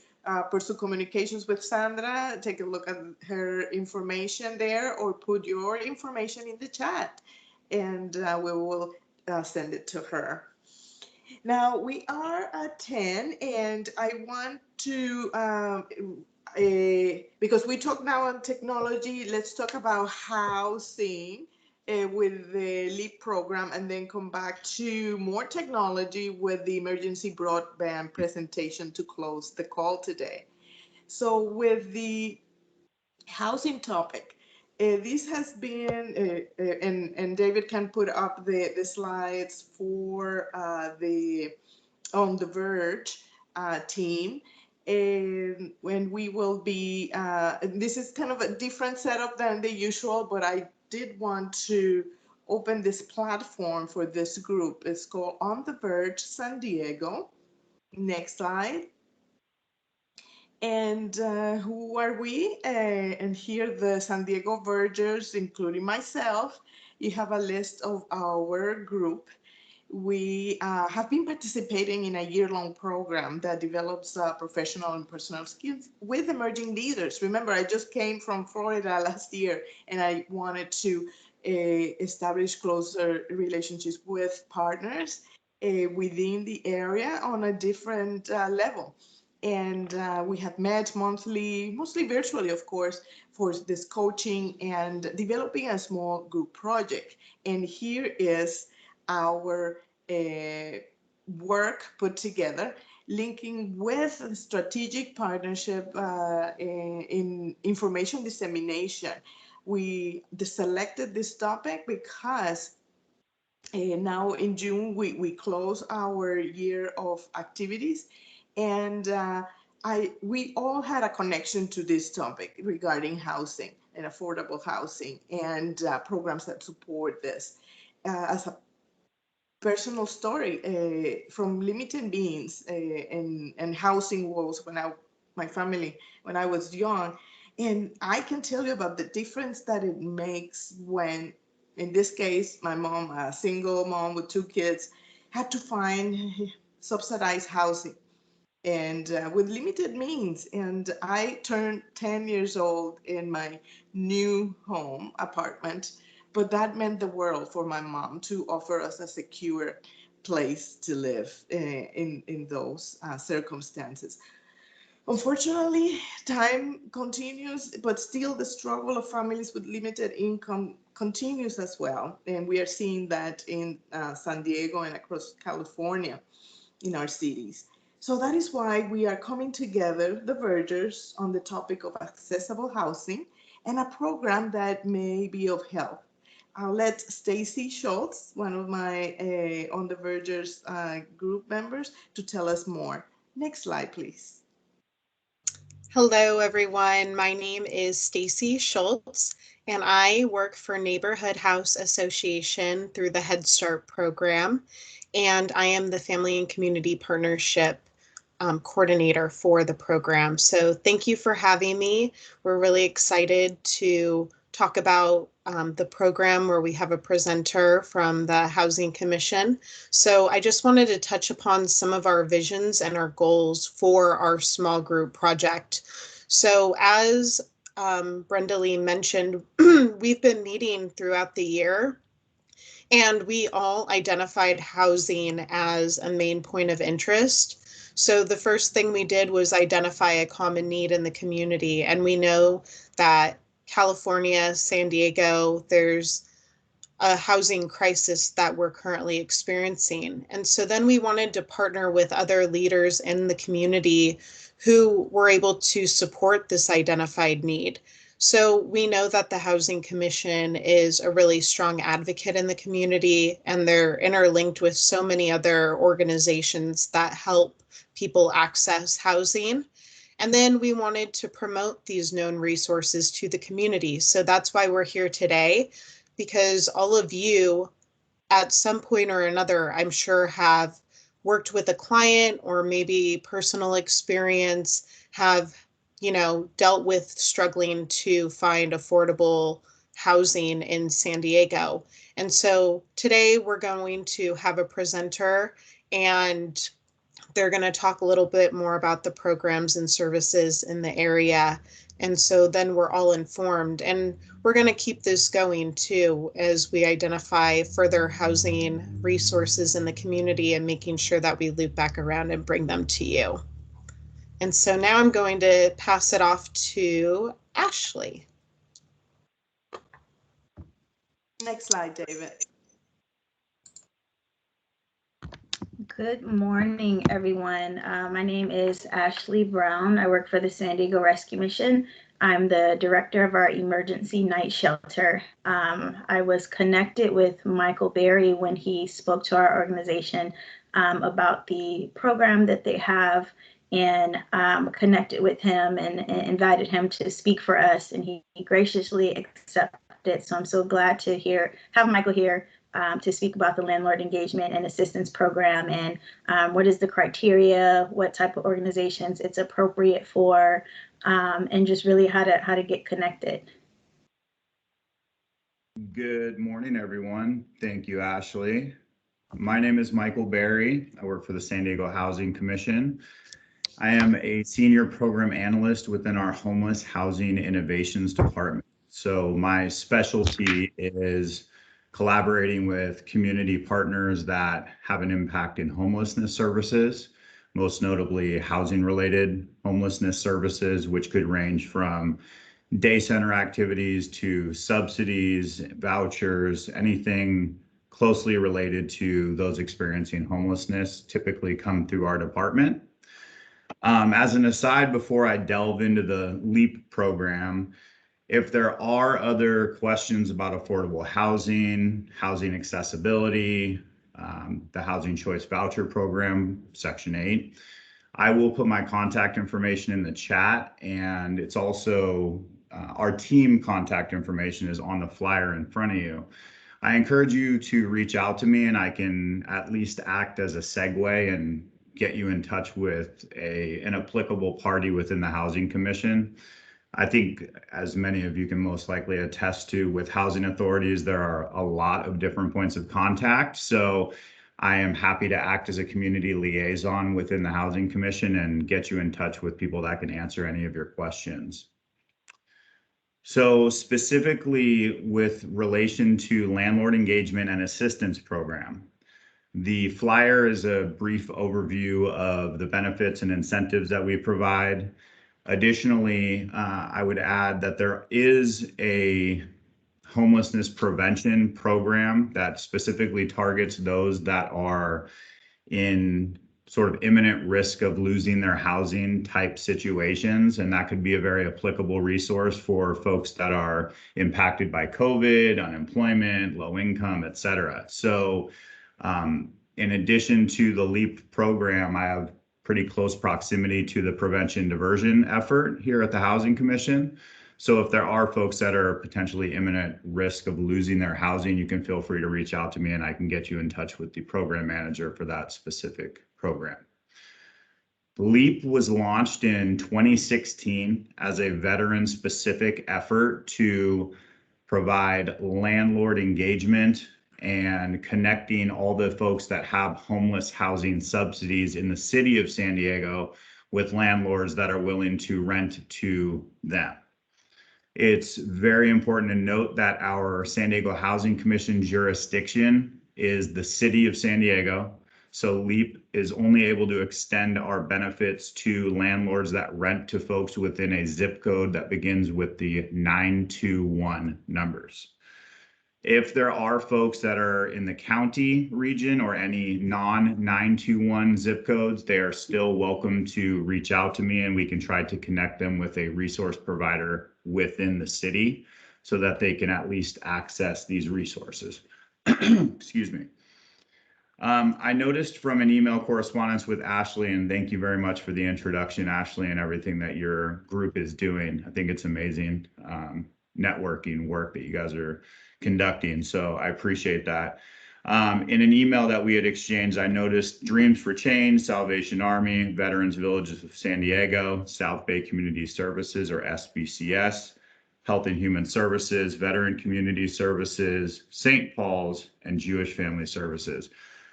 pursue communications with Sandra, take a look at her information there, or put your information in the chat, and we will send it to her. Now we are at 10, and I want to, because we talk now on technology, let's talk about housing with the LEAP program, and then come back to more technology with the emergency broadband presentation to close the call today. So with the housing topic, this has been, and David can put up the slides for the on the Verge team. And when we will be, this is kind of a different setup than the usual, but I did want to open this platform for this group. It's called On the Verge San Diego. Next slide. And who are we? And here the San Diego Vergers, including myself. You have a list of our group. We have been participating in a year-long program that develops professional and personal skills with emerging leaders. Remember, I just came from Florida last year, and I wanted to establish closer relationships with partners within the area on a different level. And we have met monthly, mostly virtually, of course, for this coaching and developing a small group project. And here is our work put together, linking with strategic partnership in information dissemination. We selected this topic because now in June, we close our year of activities, and we all had a connection to this topic regarding housing and affordable housing and programs that support this. As a personal story from limited means and housing woes my family when I was young, and I can tell you about the difference that it makes when, in this case, my mom, a single mom with 2 kids, had to find subsidized housing and with limited means. And I turned 10 years old in my new home apartment, but that meant the world for my mom to offer us a secure place to live in those circumstances. Unfortunately, time continues, but still the struggle of families with limited income continues as well. And we are seeing that in San Diego and across California in our cities. So that is why we are coming together, the Vergers, on the topic of accessible housing and a program that may be of help. I'll let Stacy Schultz, one of my On the Vergers group members, to tell us more. Next slide, please. Hello, everyone. My name is Stacy Schultz, and I work for Neighborhood House Association through the Head Start program, and I am the Family and Community Partnership coordinator for the program. So thank you for having me. We're really excited to talk about the program where we have a presenter from the Housing Commission. So I just wanted to touch upon some of our visions and our goals for our small group project. So as Brendaly mentioned, we've been meeting throughout the year, and we all identified housing as a main point of interest. So the first thing we did was identify a common need in the community, and we know that California, San Diego, there's a housing crisis that we're currently experiencing. And so then we wanted to partner with other leaders in the community who were able to support this identified need. So we know that the Housing Commission is a really strong advocate in the community, and they're interlinked with so many other organizations that help people access housing. And then we wanted to promote these known resources to the community. So that's why we're here today, because all of you at some point or another, I'm sure, have worked with a client or maybe personal experience, have, dealt with struggling to find affordable housing in San Diego. And so today we're going to have a presenter and they're going to talk a little bit more about the programs and services in the area. And so then we're all informed, and we're going to keep this going too as we identify further housing resources in the community and making sure that we loop back around and bring them to you. And so now I'm going to pass it off to Ashley. Next slide, David. Good morning, everyone. My name is Ashley Brown. I work for the San Diego Rescue Mission. I'm the director of our emergency night shelter. I was connected with Michael Berry when he spoke to our organization about the program that they have, and connected with him and invited him to speak for us, and he graciously accepted. So I'm so glad to have Michael here to speak about the landlord engagement and assistance program, and what is the criteria, what type of organizations it's appropriate for, and just really how to get connected. Good morning, everyone. Thank you, Ashley. My name is Michael Berry. I work for the San Diego Housing Commission. I am a senior program analyst within our Homeless Housing Innovations Department. So my specialty is collaborating with community partners that have an impact in homelessness services, most notably housing-related homelessness services, which could range from day center activities to subsidies, vouchers, anything closely related to those experiencing homelessness typically come through our department. As an aside, before I delve into the LEAP program, if there are other questions about affordable housing, housing accessibility, the Housing Choice Voucher Program, Section 8, I will put my contact information in the chat, and it's also our team contact information is on the flyer in front of you. I encourage you to reach out to me, and I can at least act as a segue and get you in touch with an applicable party within the Housing Commission. I think, as many of you can most likely attest to, with housing authorities, there are a lot of different points of contact. So I am happy to act as a community liaison within the Housing Commission and get you in touch with people that can answer any of your questions. So specifically with relation to landlord engagement and assistance program, the flyer is a brief overview of the benefits and incentives that we provide. Additionally, I would add that there is a homelessness prevention program that specifically targets those that are in sort of imminent risk of losing their housing type situations. And that could be a very applicable resource for folks that are impacted by COVID, unemployment, low income, et cetera. So in addition to the LEAP program, I have pretty close proximity to the prevention diversion effort here at the Housing Commission. So if there are folks that are potentially imminent risk of losing their housing, you can feel free to reach out to me and I can get you in touch with the program manager for that specific program. LEAP was launched in 2016 as a veteran-specific effort to provide landlord engagement and connecting all the folks that have homeless housing subsidies in the city of San Diego with landlords that are willing to rent to them. It's very important to note that our San Diego Housing Commission jurisdiction is the city of San Diego. So LEAP is only able to extend our benefits to landlords that rent to folks within a zip code that begins with the 921 numbers. If there are folks that are in the county region or any non-921 zip codes, they are still welcome to reach out to me and we can try to connect them with a resource provider within the city so that they can at least access these resources. Excuse me. I noticed from an email correspondence with Ashley, and thank you very much for the introduction, Ashley, and everything that your group is doing. I think it's amazing networking work that you guys are conducting. So I appreciate that. In an email that we had exchanged, I noticed Dreams for Change, Salvation Army, Veterans Villages of San Diego, South Bay Community Services or SBCS, Health and Human Services, Veteran Community Services, St. Paul's, and Jewish Family Services.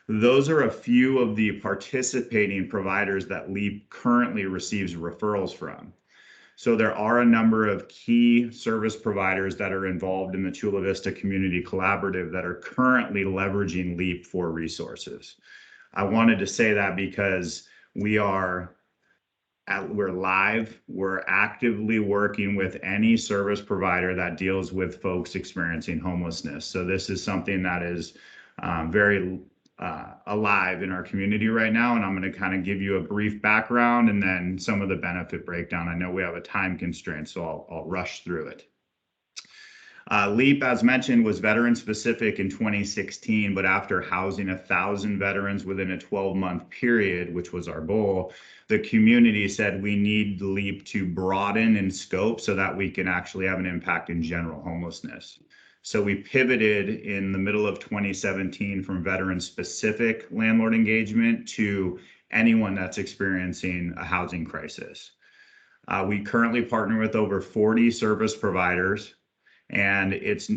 Those are a few of the participating providers that LEAP currently receives referrals from. So there are a number of key service providers that are involved in the Chula Vista Community Collaborative that are currently leveraging LEAP for resources. I wanted to say that because we're live, we're actively working with any service provider that deals with folks experiencing homelessness. So this is something that is very alive in our community right now, and I'm going to kind of give you a brief background and then some of the benefit breakdown. I know we have a time constraint, so I'll rush through it. LEAP, as mentioned, was veteran specific in 2016, but after housing 1,000 veterans within a 12-month period, which was our goal, the community said we need LEAP to broaden in scope so that we can actually have an impact in general homelessness. So we pivoted in the middle of 2017 from veteran-specific landlord engagement to anyone that's experiencing a housing crisis. We currently partner with over 40 service providers, and it's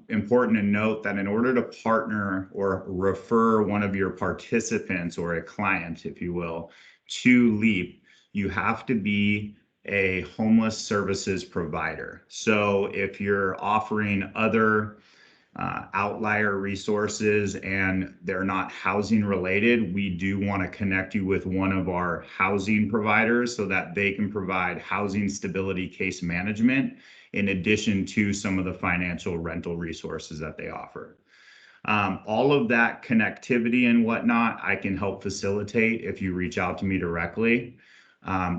important to note that in order to partner or refer one of your participants or a client, if you will, to LEAP, you have to be a homeless services provider. So if you're offering other outlier resources and they're not housing related, we do want to connect you with one of our housing providers so that they can provide housing stability case management in addition to some of the financial rental resources that they offer. All of that connectivity and whatnot, I can help facilitate if you reach out to me directly.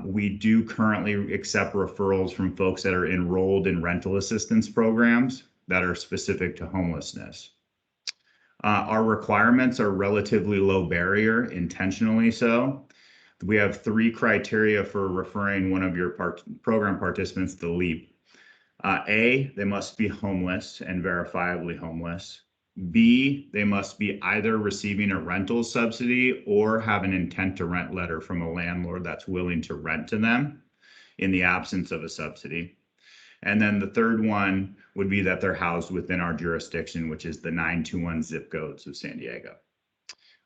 We do currently accept referrals from folks that are enrolled in rental assistance programs that are specific to homelessness. Our requirements are relatively low barrier, intentionally so. We have 3 criteria for referring one of your program participants to LEAP. A, they must be homeless and verifiably homeless. B, they must be either receiving a rental subsidy or have an intent to rent letter from a landlord that's willing to rent to them in the absence of a subsidy. And then the third one would be that they're housed within our jurisdiction, which is the 921 zip codes of San Diego.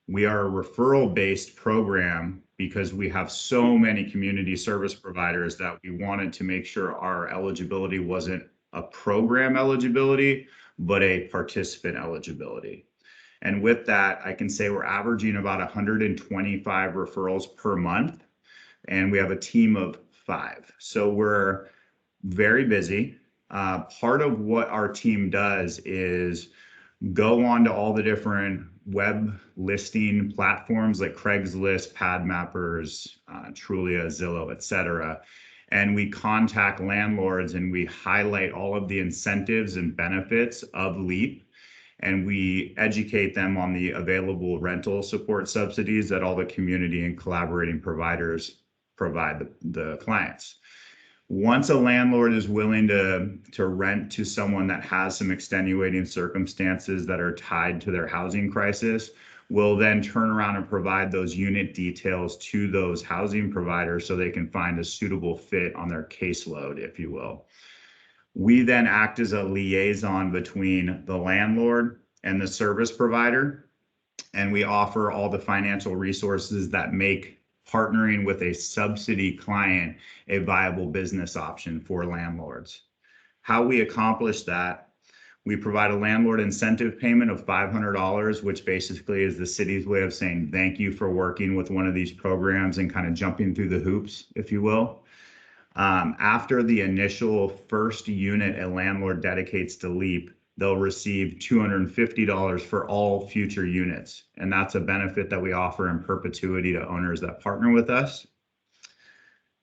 We are a referral-based program because we have so many community service providers that we wanted to make sure our eligibility wasn't a program eligibility, but a participant eligibility. And with that, I can say we're averaging about 125 referrals per month, and we have a team of 5. So we're very busy. Part of what our team does is go on to all the different web listing platforms like Craigslist, PadMappers, Trulia, Zillow, etc. And we contact landlords and we highlight all of the incentives and benefits of LEAP. And we educate them on the available rental support subsidies that all the community and collaborating providers provide the clients. Once a landlord is willing to rent to someone that has some extenuating circumstances that are tied to their housing crisis, we'll then turn around and provide those unit details to those housing providers so they can find a suitable fit on their caseload, if you will. We then act as a liaison between the landlord and the service provider, and we offer all the financial resources that make partnering with a subsidy client a viable business option for landlords. How we accomplish that, we provide a landlord incentive payment of $500, which basically is the city's way of saying thank you for working with one of these programs and kind of jumping through the hoops, if you will. After the initial first unit a landlord dedicates to LEAP, they'll receive $250 for all future units. And that's a benefit that we offer in perpetuity to owners that partner with us.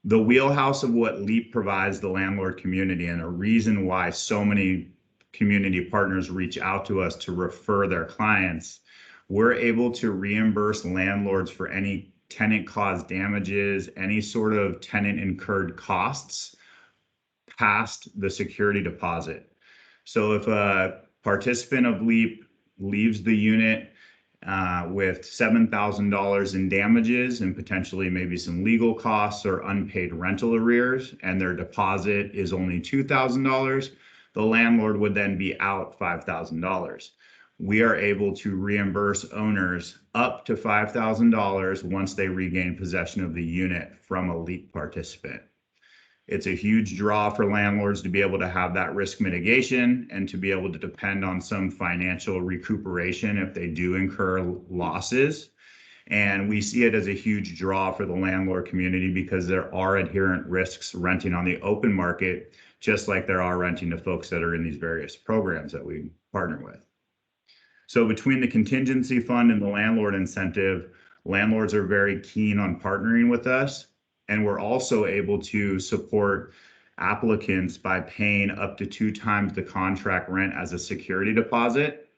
The wheelhouse of what LEAP provides the landlord community, and a reason why so many community partners reach out to us to refer their clients, we're able to reimburse landlords for any tenant caused damages, any sort of tenant incurred costs past the security deposit. So if a participant of LEAP leaves the unit with $7,000 in damages and potentially maybe some legal costs or unpaid rental arrears, and their deposit is only $2,000, the landlord would then be out $5,000. we are able to reimburse owners up to $5,000 once they regain possession of the unit from a LEAP participant. It's a huge draw for landlords to be able to have that risk mitigation and to be able to depend on some financial recuperation if they do incur losses. And we see it as a huge draw for the landlord community because there are inherent risks renting on the open market, just like there are renting to folks that are in these various programs that we partner with. So between the contingency fund and the landlord incentive, landlords are very keen on partnering with us. And we're also able to support applicants by paying up to 2 times the contract rent as a security deposit.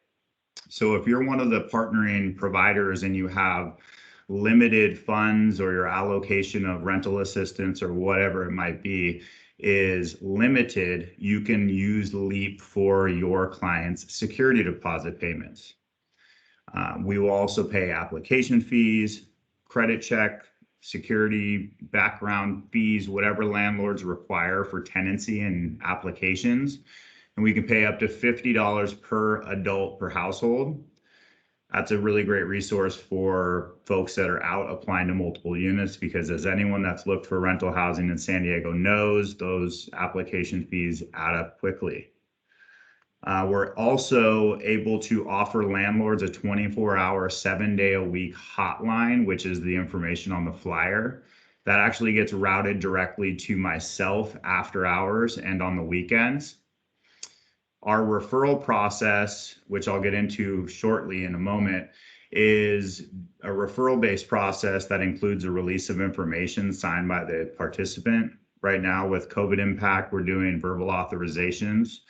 So if you're one of the partnering providers and you have limited funds or your allocation of rental assistance or whatever it might be is limited, you can use LEAP for your clients' security deposit payments. We will also pay application fees, credit check, security, background fees, whatever landlords require for tenancy and applications. And we can pay up to $50 per adult per household. That's a really great resource for folks that are out applying to multiple units, because as anyone that's looked for rental housing in San Diego knows, those application fees add up quickly. We're also able to offer landlords a 24-hour, 7-day-a-week hotline, which is the information on the flyer. That actually gets routed directly to myself after hours and on the weekends. Our referral process, which I'll get into shortly in a moment, is a referral-based process that includes a release of information signed by the participant. Right now, with COVID impact, we're doing verbal authorizations.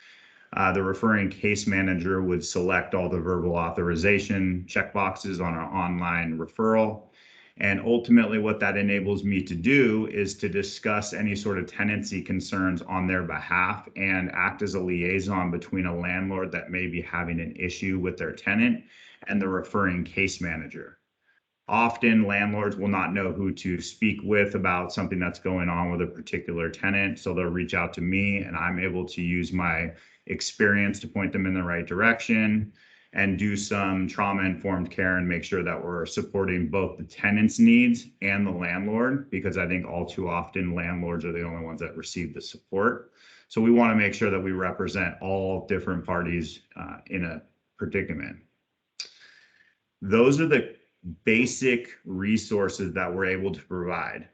The referring case manager would select all the verbal authorization checkboxes on our online referral. And ultimately what that enables me to do is to discuss any sort of tenancy concerns on their behalf and act as a liaison between a landlord that may be having an issue with their tenant and the referring case manager. Often landlords will not know who to speak with about something that's going on with a particular tenant. So they'll reach out to me and I'm able to use my experience to point them in the right direction and do some trauma-informed care and make sure that we're supporting both the tenant's needs and the landlord, because I think all too often landlords are the only ones that receive the support. So we want to make sure that we represent all different parties in a predicament. Those are the basic resources that we're able to provide.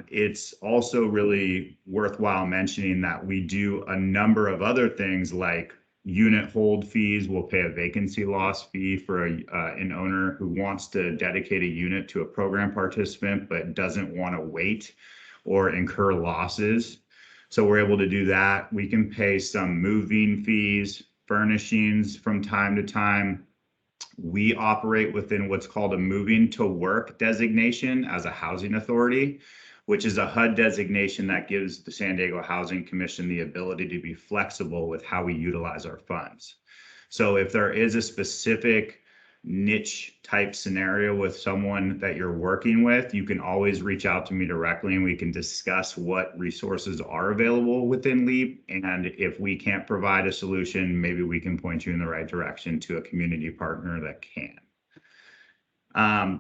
It's also really worthwhile mentioning that we do a number of other things like unit hold fees. We'll pay a vacancy loss fee for an owner who wants to dedicate a unit to a program participant but doesn't want to wait or incur losses. So we're able to do that. We can pay some moving fees, furnishings from time to time. We operate within what's called a moving to work designation as a housing authority, which is a HUD designation that gives the San Diego Housing Commission the ability to be flexible with how we utilize our funds. So if there is a specific niche type scenario with someone that you're working with, you can always reach out to me directly and we can discuss what resources are available within LEAP. And if we can't provide a solution, maybe we can point you in the right direction to a community partner that can.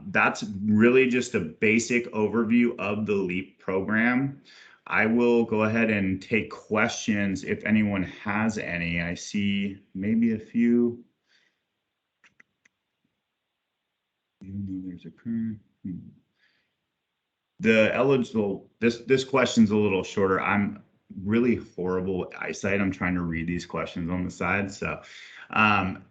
That's really just a basic overview of the LEAP program. I will go ahead and take questions if anyone has any. I see maybe a few. There's a current. The eligible, this question's a little shorter. I'm really horrible with eyesight. I'm trying to read these questions on the side. So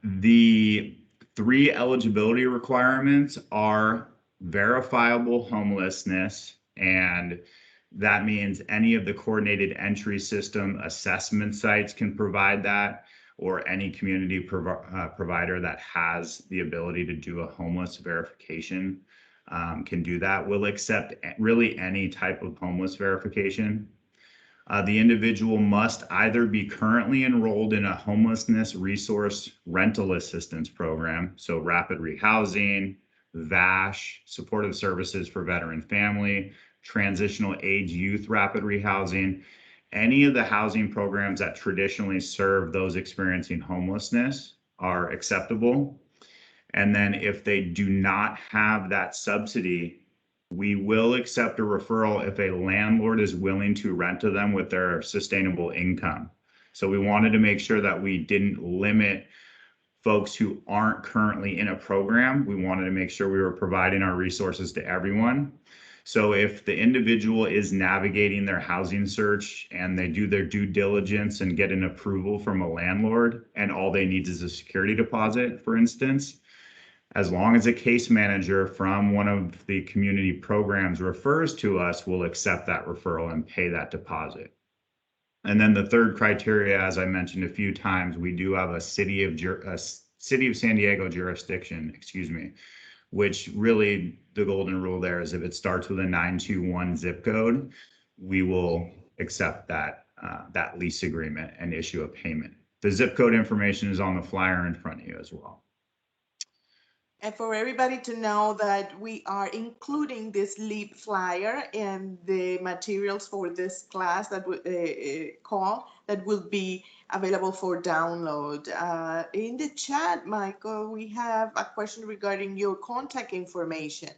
the 3 eligibility requirements are verifiable homelessness, and that means any of the coordinated entry system assessment sites can provide that, or any community provider that has the ability to do a homeless verification can do that. We'll accept really any type of homeless verification. The individual must either be currently enrolled in a homelessness resource rental assistance program, so rapid rehousing, VASH, supportive services for veteran family, transitional age youth rapid rehousing, any of the housing programs that traditionally serve those experiencing homelessness. are acceptable. And then if they do not have that subsidy, we will accept a referral if a landlord is willing to rent to them with their sustainable income. So we wanted to make sure that we didn't limit folks who aren't currently in a program. We wanted to make sure we were providing our resources to everyone. So if the individual is navigating their housing search and they do their due diligence and get an approval from a landlord, and all they need is a security deposit, for instance, as long as a case manager from one of the community programs refers to us, we'll accept that referral and pay that deposit. And then the third criteria, as I mentioned a few times, we do have a city of San Diego jurisdiction, which really the golden rule there is if it starts with a 921 zip code, we will accept that that lease agreement and issue a payment. The zip code information is on the flyer in front of you as well. And for everybody to know that we are including this LEAP flyer in the materials for this class that call that will be available for download. In the chat, Michael, we have a question regarding your contact information.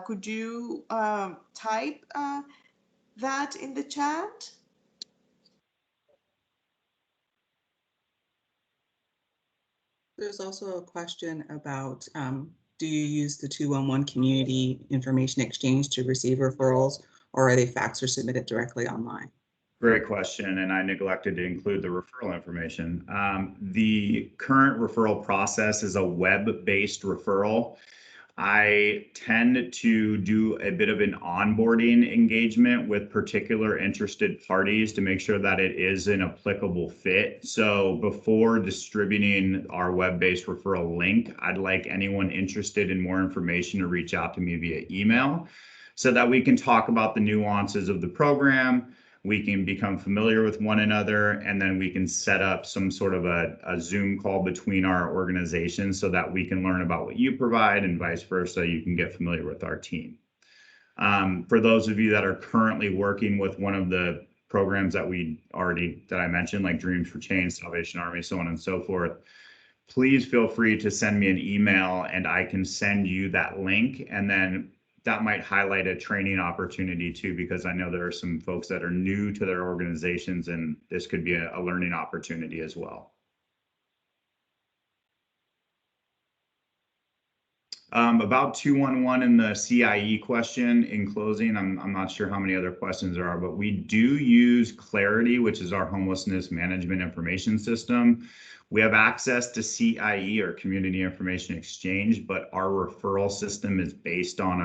Could you type that in the chat? There's also a question about, do you use the 211 Community Information Exchange to receive referrals, or are they faxed or submitted directly online? Great question, and I neglected to include the referral information. The current referral process is a web-based referral. I tend to do a bit of an onboarding engagement with particular interested parties to make sure that it is an applicable fit. So before distributing our web-based referral link, I'd like anyone interested in more information to reach out to me via email so that we can talk about the nuances of the program. We can become familiar with one another, and then we can set up some sort of a Zoom call between our organizations so that we can learn about what you provide and vice versa. You can get familiar with our team. For those of you that are currently working with one of the programs that I mentioned, like Dreams for Change, Salvation Army, so on and so forth, please feel free to send me an email and I can send you that link, and then that might highlight a training opportunity too, because I know there are some folks that are new to their organizations and this could be a learning opportunity as well. About 211 and the CIE question in closing, I'm not sure how many other questions there are, but we do use Clarity, which is our homelessness management information system. We have access to CIE, or Community Information Exchange, but our referral system is based on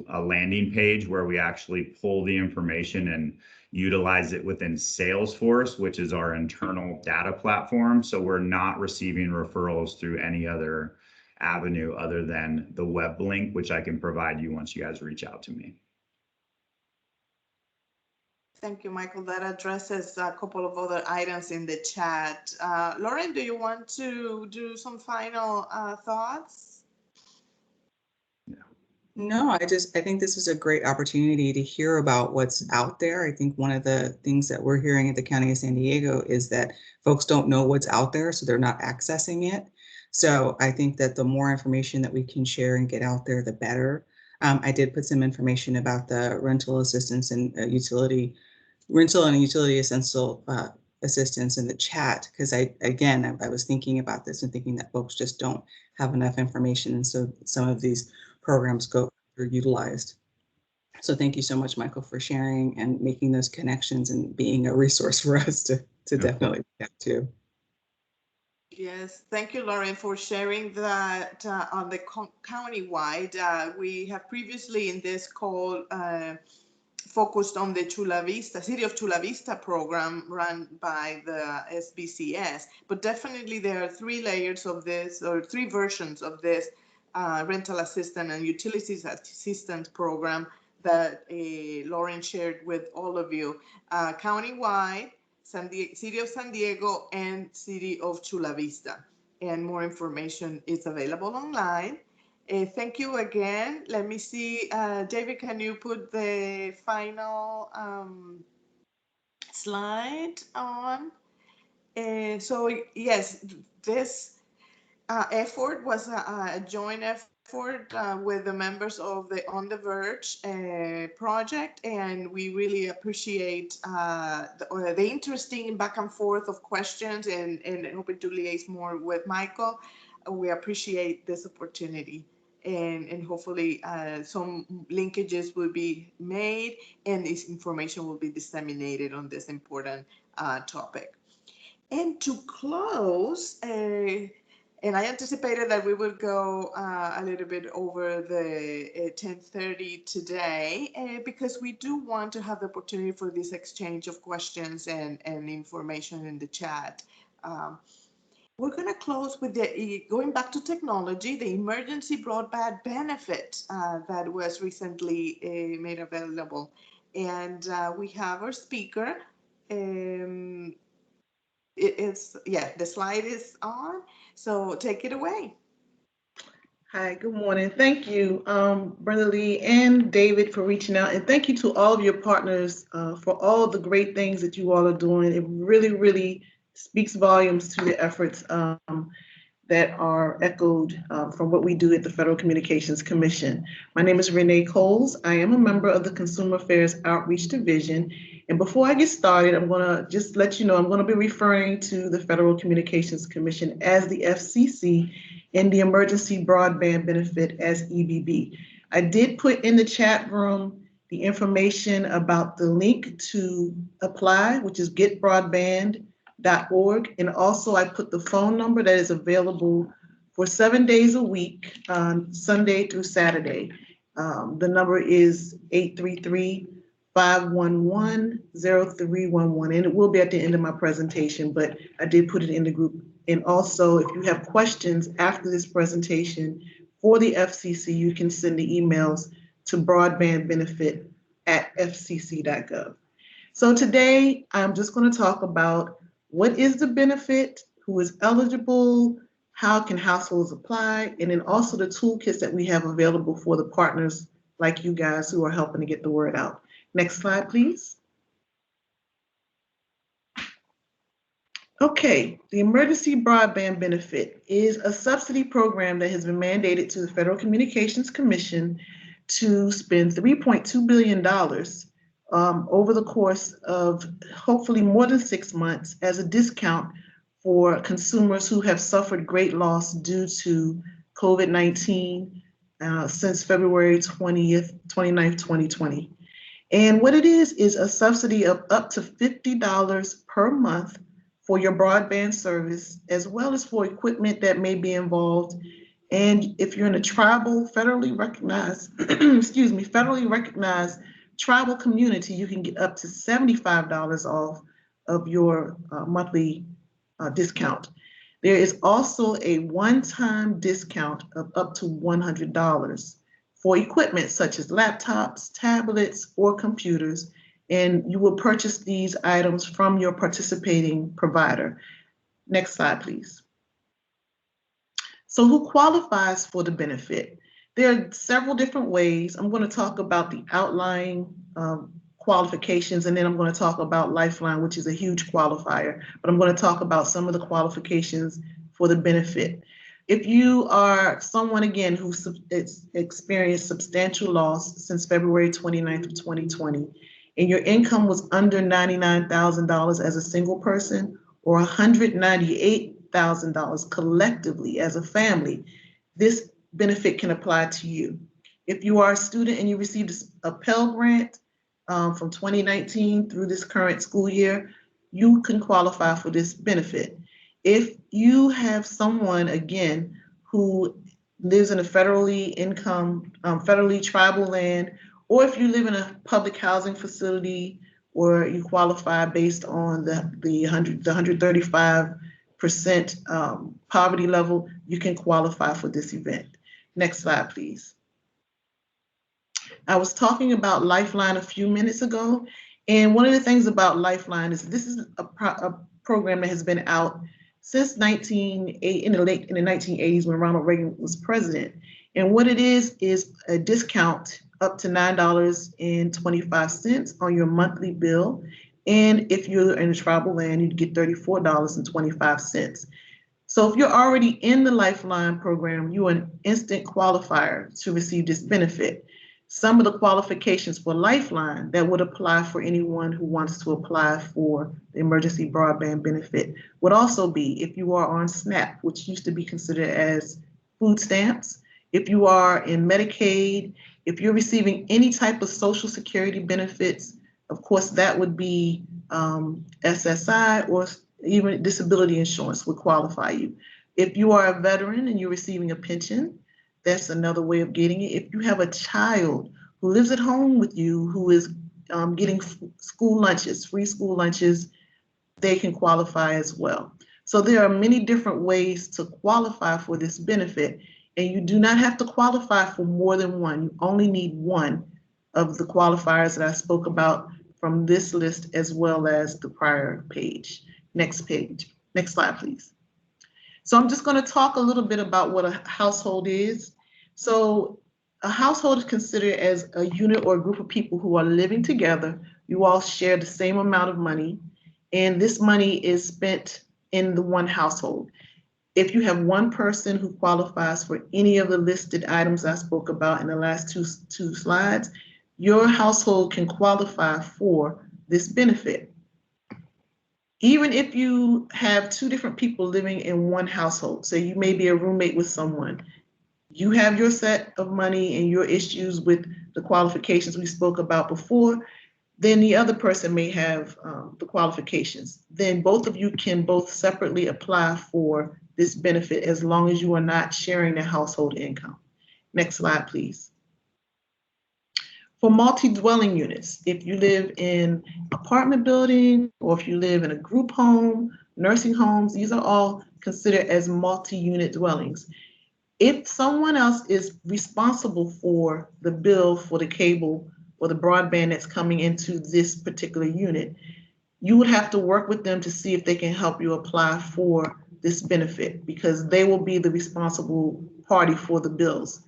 a landing page where we actually pull the information and utilize it within Salesforce, which is our internal data platform. So we're not receiving referrals through any other avenue other than the web link, which I can provide you once you guys reach out to me. Thank you, Michael. That addresses a couple of other items in the chat. Lauren, do you want to do some final thoughts? No, I think this is a great opportunity to hear about what's out there. I think one of the things that we're hearing at the County of San Diego is that folks don't know what's out there, so they're not accessing it. So I think that the more information that we can share and get out there, the better. I did put some information about the rental assistance and rental and utility essential assistance in the chat, because I was thinking about this and thinking that folks just don't have enough information, and so some of these programs go underutilized. So thank you so much, Michael, for sharing and making those connections and being a resource for us to definitely get to. Yes, thank you, Lauren, for sharing that on the county-wide. We have previously in this call focused on the City of Chula Vista program run by the SBCS, but definitely there are three layers of this, or three versions of this rental assistance and utilities assistance program that Lauren shared with all of you. County-wide, City of San Diego, and City of Chula Vista. And more information is available online. Thank you again. Let me see, David, can you put the final slide on? So yes, this effort was a joint effort with the members of the On the Verge project, and we really appreciate the interesting back and forth of questions and hoping to liaise more with Michael. We appreciate this opportunity. And hopefully some linkages will be made and this information will be disseminated on this important topic. And to close, and I anticipated that we would go a little bit over the 10:30 today because we do want to have the opportunity for this exchange of questions and information in the chat. We're going to close with going back to technology, the emergency broadband benefit that was recently made available. And we have our speaker. The slide is on, so take it away. Hi, good morning. Thank you, Brendaly and David, for reaching out. And thank you to all of your partners for all the great things that you all are doing. It really, really speaks volumes to the efforts that are echoed from what we do at the Federal Communications Commission. My name is Renee Coles. I am a member of the Consumer Affairs Outreach Division. And before I get started, I'm going to just let you know I'm going to be referring to the Federal Communications Commission as the FCC and the Emergency Broadband Benefit as EBB. I did put in the chat room the information about the link to apply, which is getbroadband.org. And also I put the phone number that is available for 7 days a week, Sunday through Saturday. The number is 833-511-0311, and it will be at the end of my presentation, but I did put it in the group. And also, if you have questions after this presentation for the FCC, you can send the emails to broadbandbenefit@fcc.gov. So today, I'm just going to talk about what is the benefit, who is eligible, how can households apply, and then also the toolkits that we have available for the partners like you guys who are helping to get the word out. Next slide, please. Okay, the Emergency Broadband Benefit is a subsidy program that has been mandated to the Federal Communications Commission to spend $3.2 billion over the course of hopefully more than 6 months as a discount for consumers who have suffered great loss due to COVID-19 since February 29th, 2020. And what it is a subsidy of up to $50 per month for your broadband service, as well as for equipment that may be involved. And if you're in a tribal, federally recognized, federally recognized tribal community, you can get up to $75 off of your monthly discount. There is also a one-time discount of up to $100 for equipment such as laptops, tablets, or computers, and you will purchase these items from your participating provider. Next slide, please. So who qualifies for the benefit? There are several different ways. I'm going to talk about the outlying qualifications, and then I'm going to talk about Lifeline, which is a huge qualifier, but I'm going to talk about some of the qualifications for the benefit. If you are someone, again, who's experienced substantial loss since February 29th of 2020, and your income was under $99,000 as a single person or $198,000 collectively as a family, this benefit can apply to you. If you are a student and you received a Pell Grant from 2019 through this current school year, you can qualify for this benefit. If you have someone, again, who lives in a federally tribal land, or if you live in a public housing facility, or you qualify based on the 135% poverty level, you can qualify for this event. Next slide, please. I was talking about Lifeline a few minutes ago, and one of the things about Lifeline is this is a program that has been out since in the 1980s when Ronald Reagan was president. And what it is a discount up to $9.25 on your monthly bill. And if you're in a tribal land, you'd get $34.25. So if you're already in the Lifeline program, you're an instant qualifier to receive this benefit. Some of the qualifications for Lifeline that would apply for anyone who wants to apply for the emergency broadband benefit would also be if you are on SNAP, which used to be considered as food stamps, if you are in Medicaid, if you're receiving any type of Social Security benefits, of course, that would be SSI, or even disability insurance would qualify you. If you are a veteran and you're receiving a pension, that's another way of getting it. If you have a child who lives at home with you who is getting school lunches, free school lunches, they can qualify as well. So there are many different ways to qualify for this benefit, and you do not have to qualify for more than one. You only need one of the qualifiers that I spoke about from this list as well as the prior page. Next page. Next slide, please. So I'm just going to talk a little bit about what a household is. So a household is considered as a unit or a group of people who are living together. You all share the same amount of money, and this money is spent in the one household. If you have one person who qualifies for any of the listed items I spoke about in the last two slides, your household can qualify for this benefit. Even if you have two different people living in one household, so you may be a roommate with someone, you have your set of money and your issues with the qualifications we spoke about before, then the other person may have the qualifications. Then both of you can both separately apply for this benefit as long as you are not sharing the household income. Next slide, please. For multi-dwelling units, if you live in apartment building or if you live in a group home, nursing homes, these are all considered as multi-unit dwellings. If someone else is responsible for the bill for the cable or the broadband that's coming into this particular unit, you would have to work with them to see if they can help you apply for this benefit, because they will be the responsible party for the bills.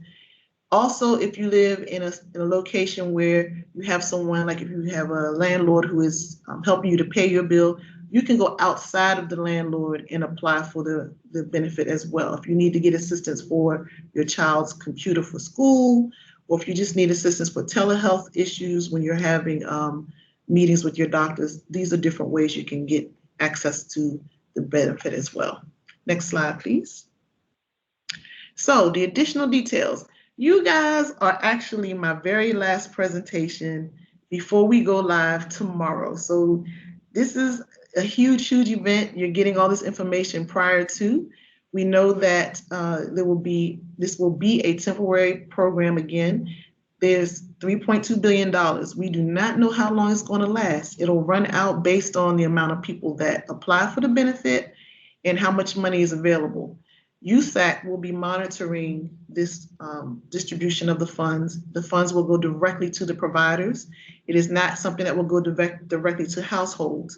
Also, if you live in a location where you have someone, like if you have a landlord who is helping you to pay your bill, you can go outside of the landlord and apply for the benefit as well. If you need to get assistance for your child's computer for school, or if you just need assistance for telehealth issues when you're having meetings with your doctors, these are different ways you can get access to the benefit as well. Next slide, please. So the additional details. You guys are actually my very last presentation before we go live tomorrow. So this is a huge, huge event. You're getting all this information prior to. We know that this will be a temporary program again. There's $3.2 billion. We do not know how long it's going to last. It'll run out based on the amount of people that apply for the benefit and how much money is available. USAC will be monitoring this distribution of the funds. The funds will go directly to the providers. It is not something that will go directly to households.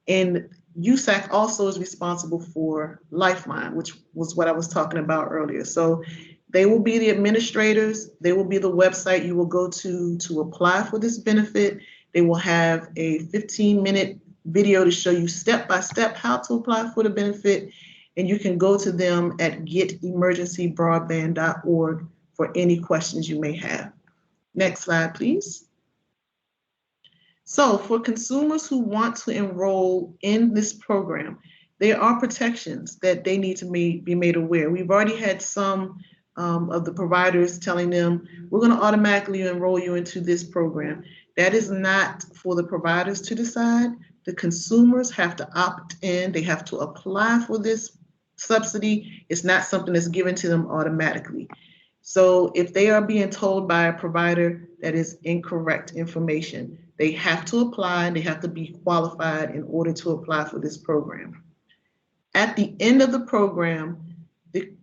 And USAC also is responsible for Lifeline, which was what I was talking about earlier. So they will be the administrators. They will be the website you will go to apply for this benefit. They will have a 15-minute video to show you step-by-step how to apply for the benefit. And you can go to them at getemergencybroadband.org for any questions you may have. Next slide, please. So for consumers who want to enroll in this program, there are protections that they need to be made aware. We've already had some of the providers telling them, we're going to automatically enroll you into this program. That is not for the providers to decide. The consumers have to opt in. They have to apply for this subsidy. It's not something that's given to them automatically. So if they are being told by a provider that is incorrect information, they have to apply and they have to be qualified in order to apply for this program. At the end of the program,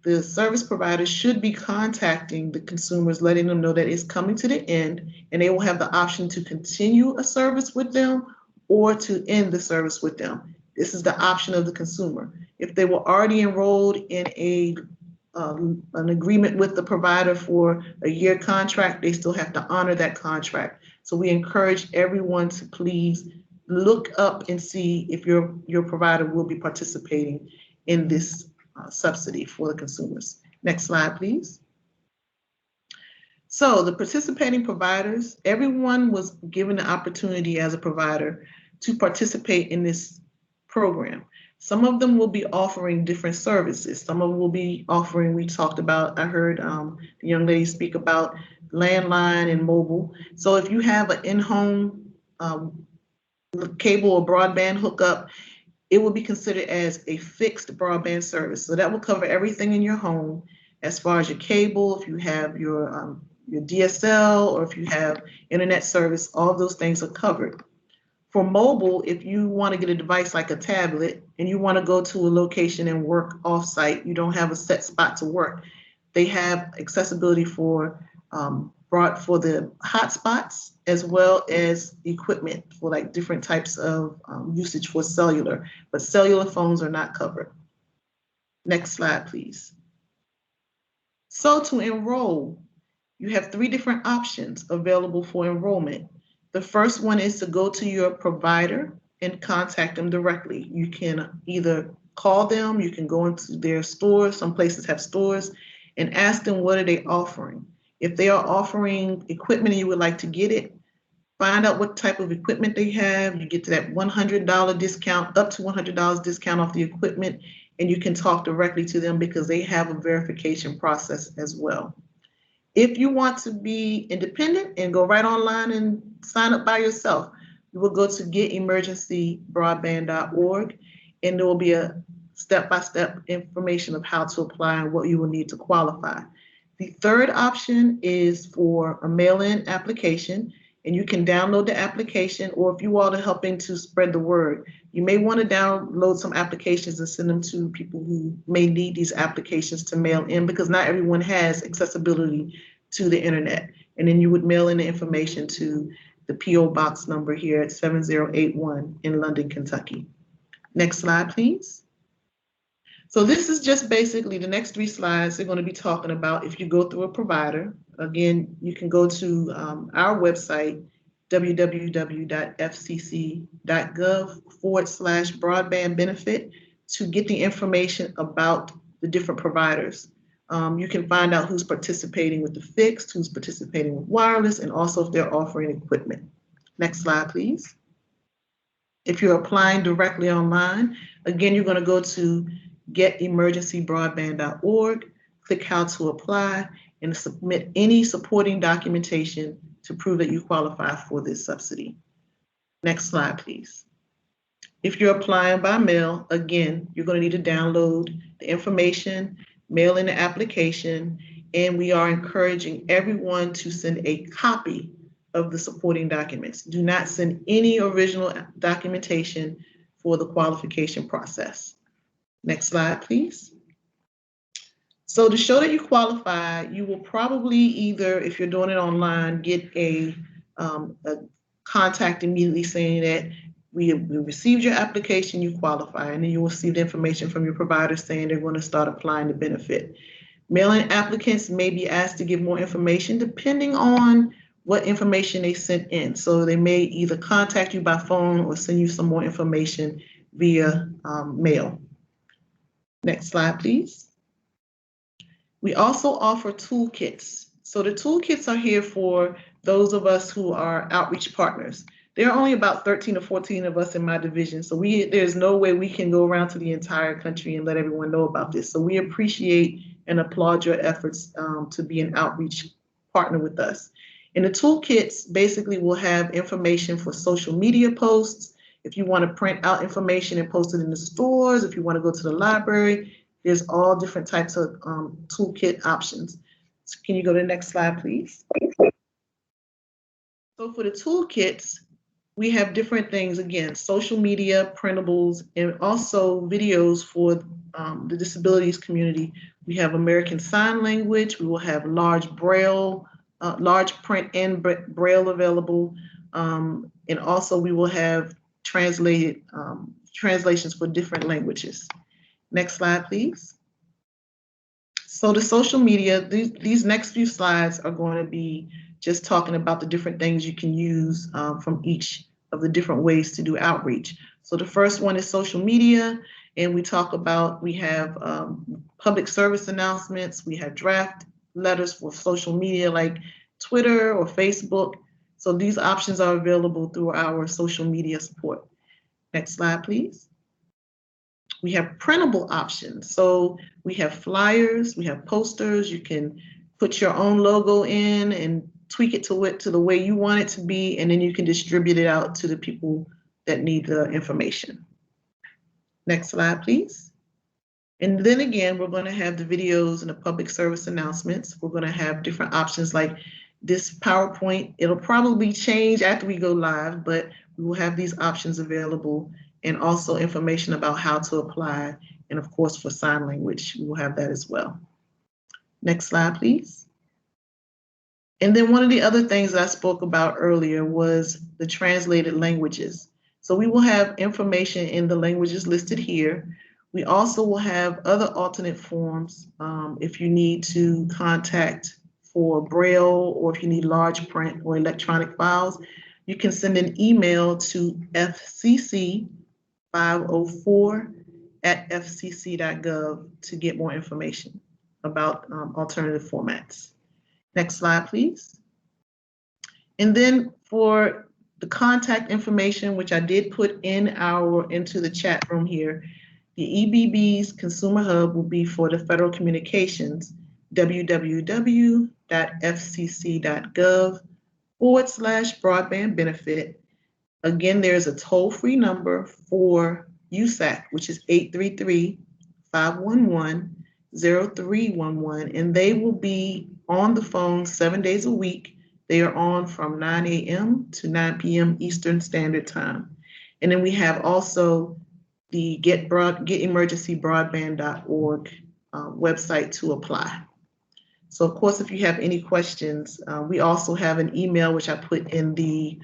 the service provider should be contacting the consumers, letting them know that it's coming to the end, and they will have the option to continue a service with them or to end the service with them. This is the option of the consumer. If they were already enrolled in an agreement with the provider for a year contract, they still have to honor that contract. So we encourage everyone to please look up and see if your provider will be participating in this subsidy for the consumers. Next slide, please. So the participating providers, everyone was given the opportunity as a provider to participate in this program. Some of them will be offering different services. Some of them will be offering, we talked about, I heard the young lady speak about landline and mobile. So if you have an in-home cable or broadband hookup, it will be considered as a fixed broadband service. So that will cover everything in your home as far as your cable, if you have your DSL, or if you have internet service, all of those things are covered. For mobile, if you want to get a device like a tablet and you want to go to a location and work off-site, you don't have a set spot to work, they have accessibility for the hotspots as well as equipment for like different types of usage for cellular, but cellular phones are not covered. Next slide, please. So to enroll, you have 3 different options available for enrollment. The first one is to go to your provider and contact them directly. You can either call them, you can go into their stores, some places have stores, and ask them what are they offering. If they are offering equipment and you would like to get it, find out what type of equipment they have. You get to that $100 discount, up to $100 discount off the equipment, and you can talk directly to them because they have a verification process as well. If you want to be independent and go right online and sign up by yourself, you will go to getemergencybroadband.org, and there will be a step-by-step information of how to apply and what you will need to qualify. The third option is for a mail-in application, and you can download the application, or if you all are helping to spread the word, you may want to download some applications and send them to people who may need these applications to mail in, because not everyone has accessibility to the internet. And then you would mail in the information to the P.O. Box number here at 7081 in London, Kentucky. Next slide, please. So this is just basically the next 3 slides. They're going to be talking about if you go through a provider. Again, you can go to our website, www.fcc.gov/broadband benefit, to get the information about the different providers. You can find out who's participating with the fixed, who's participating with wireless, and also if they're offering equipment. Next slide, please. If you're applying directly online, again, you're going to go to getemergencybroadband.org, click how to apply, and submit any supporting documentation to prove that you qualify for this subsidy. Next slide, please. If you're applying by mail, again, you're going to need to download the information, mail in the application, and we are encouraging everyone to send a copy of the supporting documents. Do not send any original documentation for the qualification process. Next slide, please. So to show that you qualify, you will probably either, if you're doing it online, get a contact immediately saying that we received your application, you qualify, and then you will receive the information from your provider saying they're going to start applying the benefit. Mail-in applicants may be asked to give more information depending on what information they sent in. So they may either contact you by phone or send you some more information via mail. Next slide, please. We also offer toolkits. So the toolkits are here for those of us who are outreach partners. There are only about 13 or 14 of us in my division, so there's no way we can go around to the entire country and let everyone know about this. So we appreciate and applaud your efforts to be an outreach partner with us. And the toolkits basically will have information for social media posts. If you want to print out information and post it in the stores, if you want to go to the library, there's all different types of toolkit options. So can you go to the next slide, please? So for the toolkits, we have different things, again, social media, printables, and also videos for the disabilities community. We have American Sign Language. We will have large Braille, large print and Braille available. And also we will have translations for different languages. Next slide, please. So the social media, these next few slides are going to be just talking about the different things you can use from each of the different ways to do outreach. So the first one is social media, and we have public service announcements, we have draft letters for social media like Twitter or Facebook. So these options are available through our social media support. Next slide, please. We have printable options. So we have flyers, we have posters. You can put your own logo in and tweak it to the way you want it to be, and then you can distribute it out to the people that need the information. Next slide, please. And then again, we're going to have the videos and the public service announcements. We're going to have different options like this PowerPoint. It'll probably change after we go live, but we will have these options available, and also information about how to apply. And of course, for sign language, we will have that as well. Next slide, please. And then one of the other things I spoke about earlier was the translated languages. So we will have information in the languages listed here. We also will have other alternate forms if you need to contact for Braille, or if you need large print or electronic files. You can send an email to fcc504@fcc.gov to get more information about alternative formats. Next slide, please. And then for the contact information, which I did put into the chat room here, the EBB's Consumer Hub will be for the Federal Communications, www.fcc.gov/broadband benefit. Again, there's a toll-free number for USAC, which is 833-511-0311, and they will be on the phone 7 days a week. They are on from 9 a.m. to 9 p.m. Eastern Standard Time. And then we have also the getemergencybroadband.org website to apply. So of course, if you have any questions, we also have an email which I put in the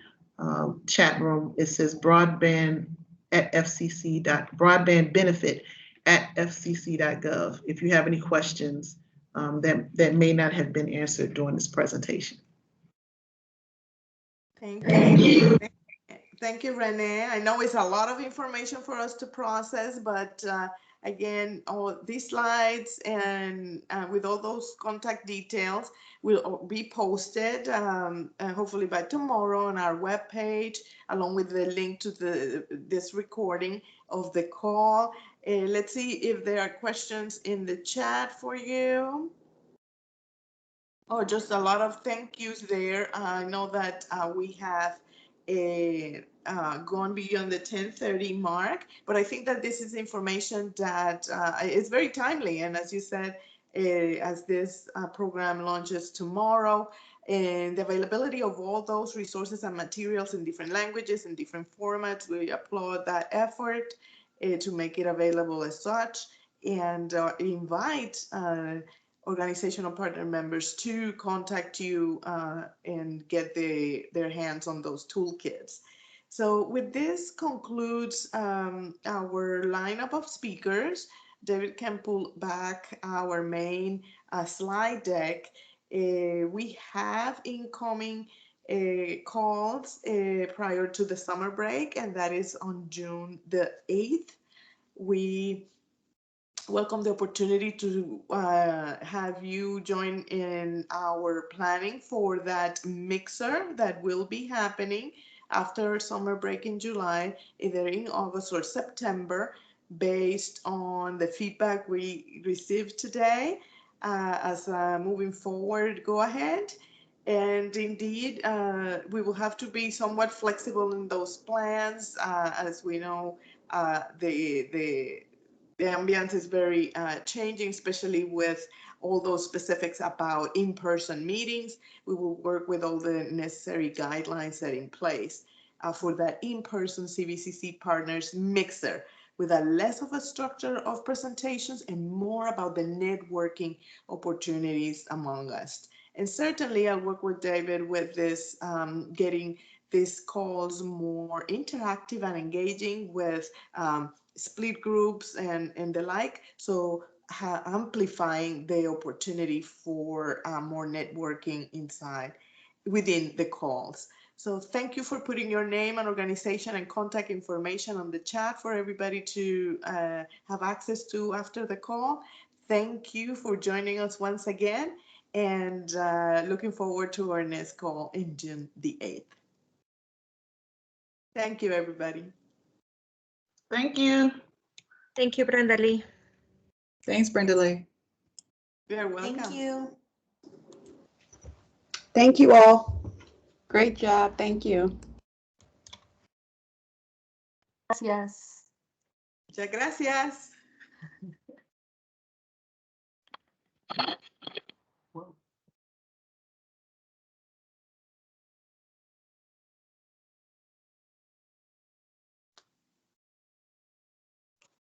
chat room. It says broadbandbenefit@fcc.gov. If you have any questions that may not have been answered during this presentation. Thank you. Thank you, Renee. I know it's a lot of information for us to process, but again, all these slides and with all those contact details will be posted hopefully by tomorrow on our webpage, along with the link to this recording of the call. Let's see if there are questions in the chat for you. Oh, just a lot of thank yous there. I know that we have gone beyond the 10:30 mark, but I think that this is information that is very timely. And as you said, as this program launches tomorrow, and the availability of all those resources and materials in different languages and different formats, we applaud that effort to make it available as such, and invite organizational partner members to contact you and get their hands on those toolkits. So with this concludes our lineup of speakers. David can pull back our main slide deck. We have incoming calls prior to the summer break, and that is on June the 8th. We welcome the opportunity to have you join in our planning for that mixer that will be happening after summer break in July, either in August or September, based on the feedback we received today. As moving forward, go ahead. And indeed, we will have to be somewhat flexible in those plans. As we know, the ambience is very changing, especially with all those specifics about in-person meetings. We will work with all the necessary guidelines set in place for that in-person CVCC partners mixer, with a less of a structure of presentations and more about the networking opportunities among us. And certainly I'll work with David with this, getting these calls more interactive and engaging with split groups and the like, so amplifying the opportunity for more networking within the calls. So thank you for putting your name and organization and contact information on the chat for everybody to have access to after the call. Thank you for joining us once again, and looking forward to our next call in June the 8th. Thank you, everybody. Thank you. Thank you, Brendaly. Thanks, Brendaly. You're welcome. Thank you. Thank you all. Great job. Thank you. Gracias. Muchas gracias.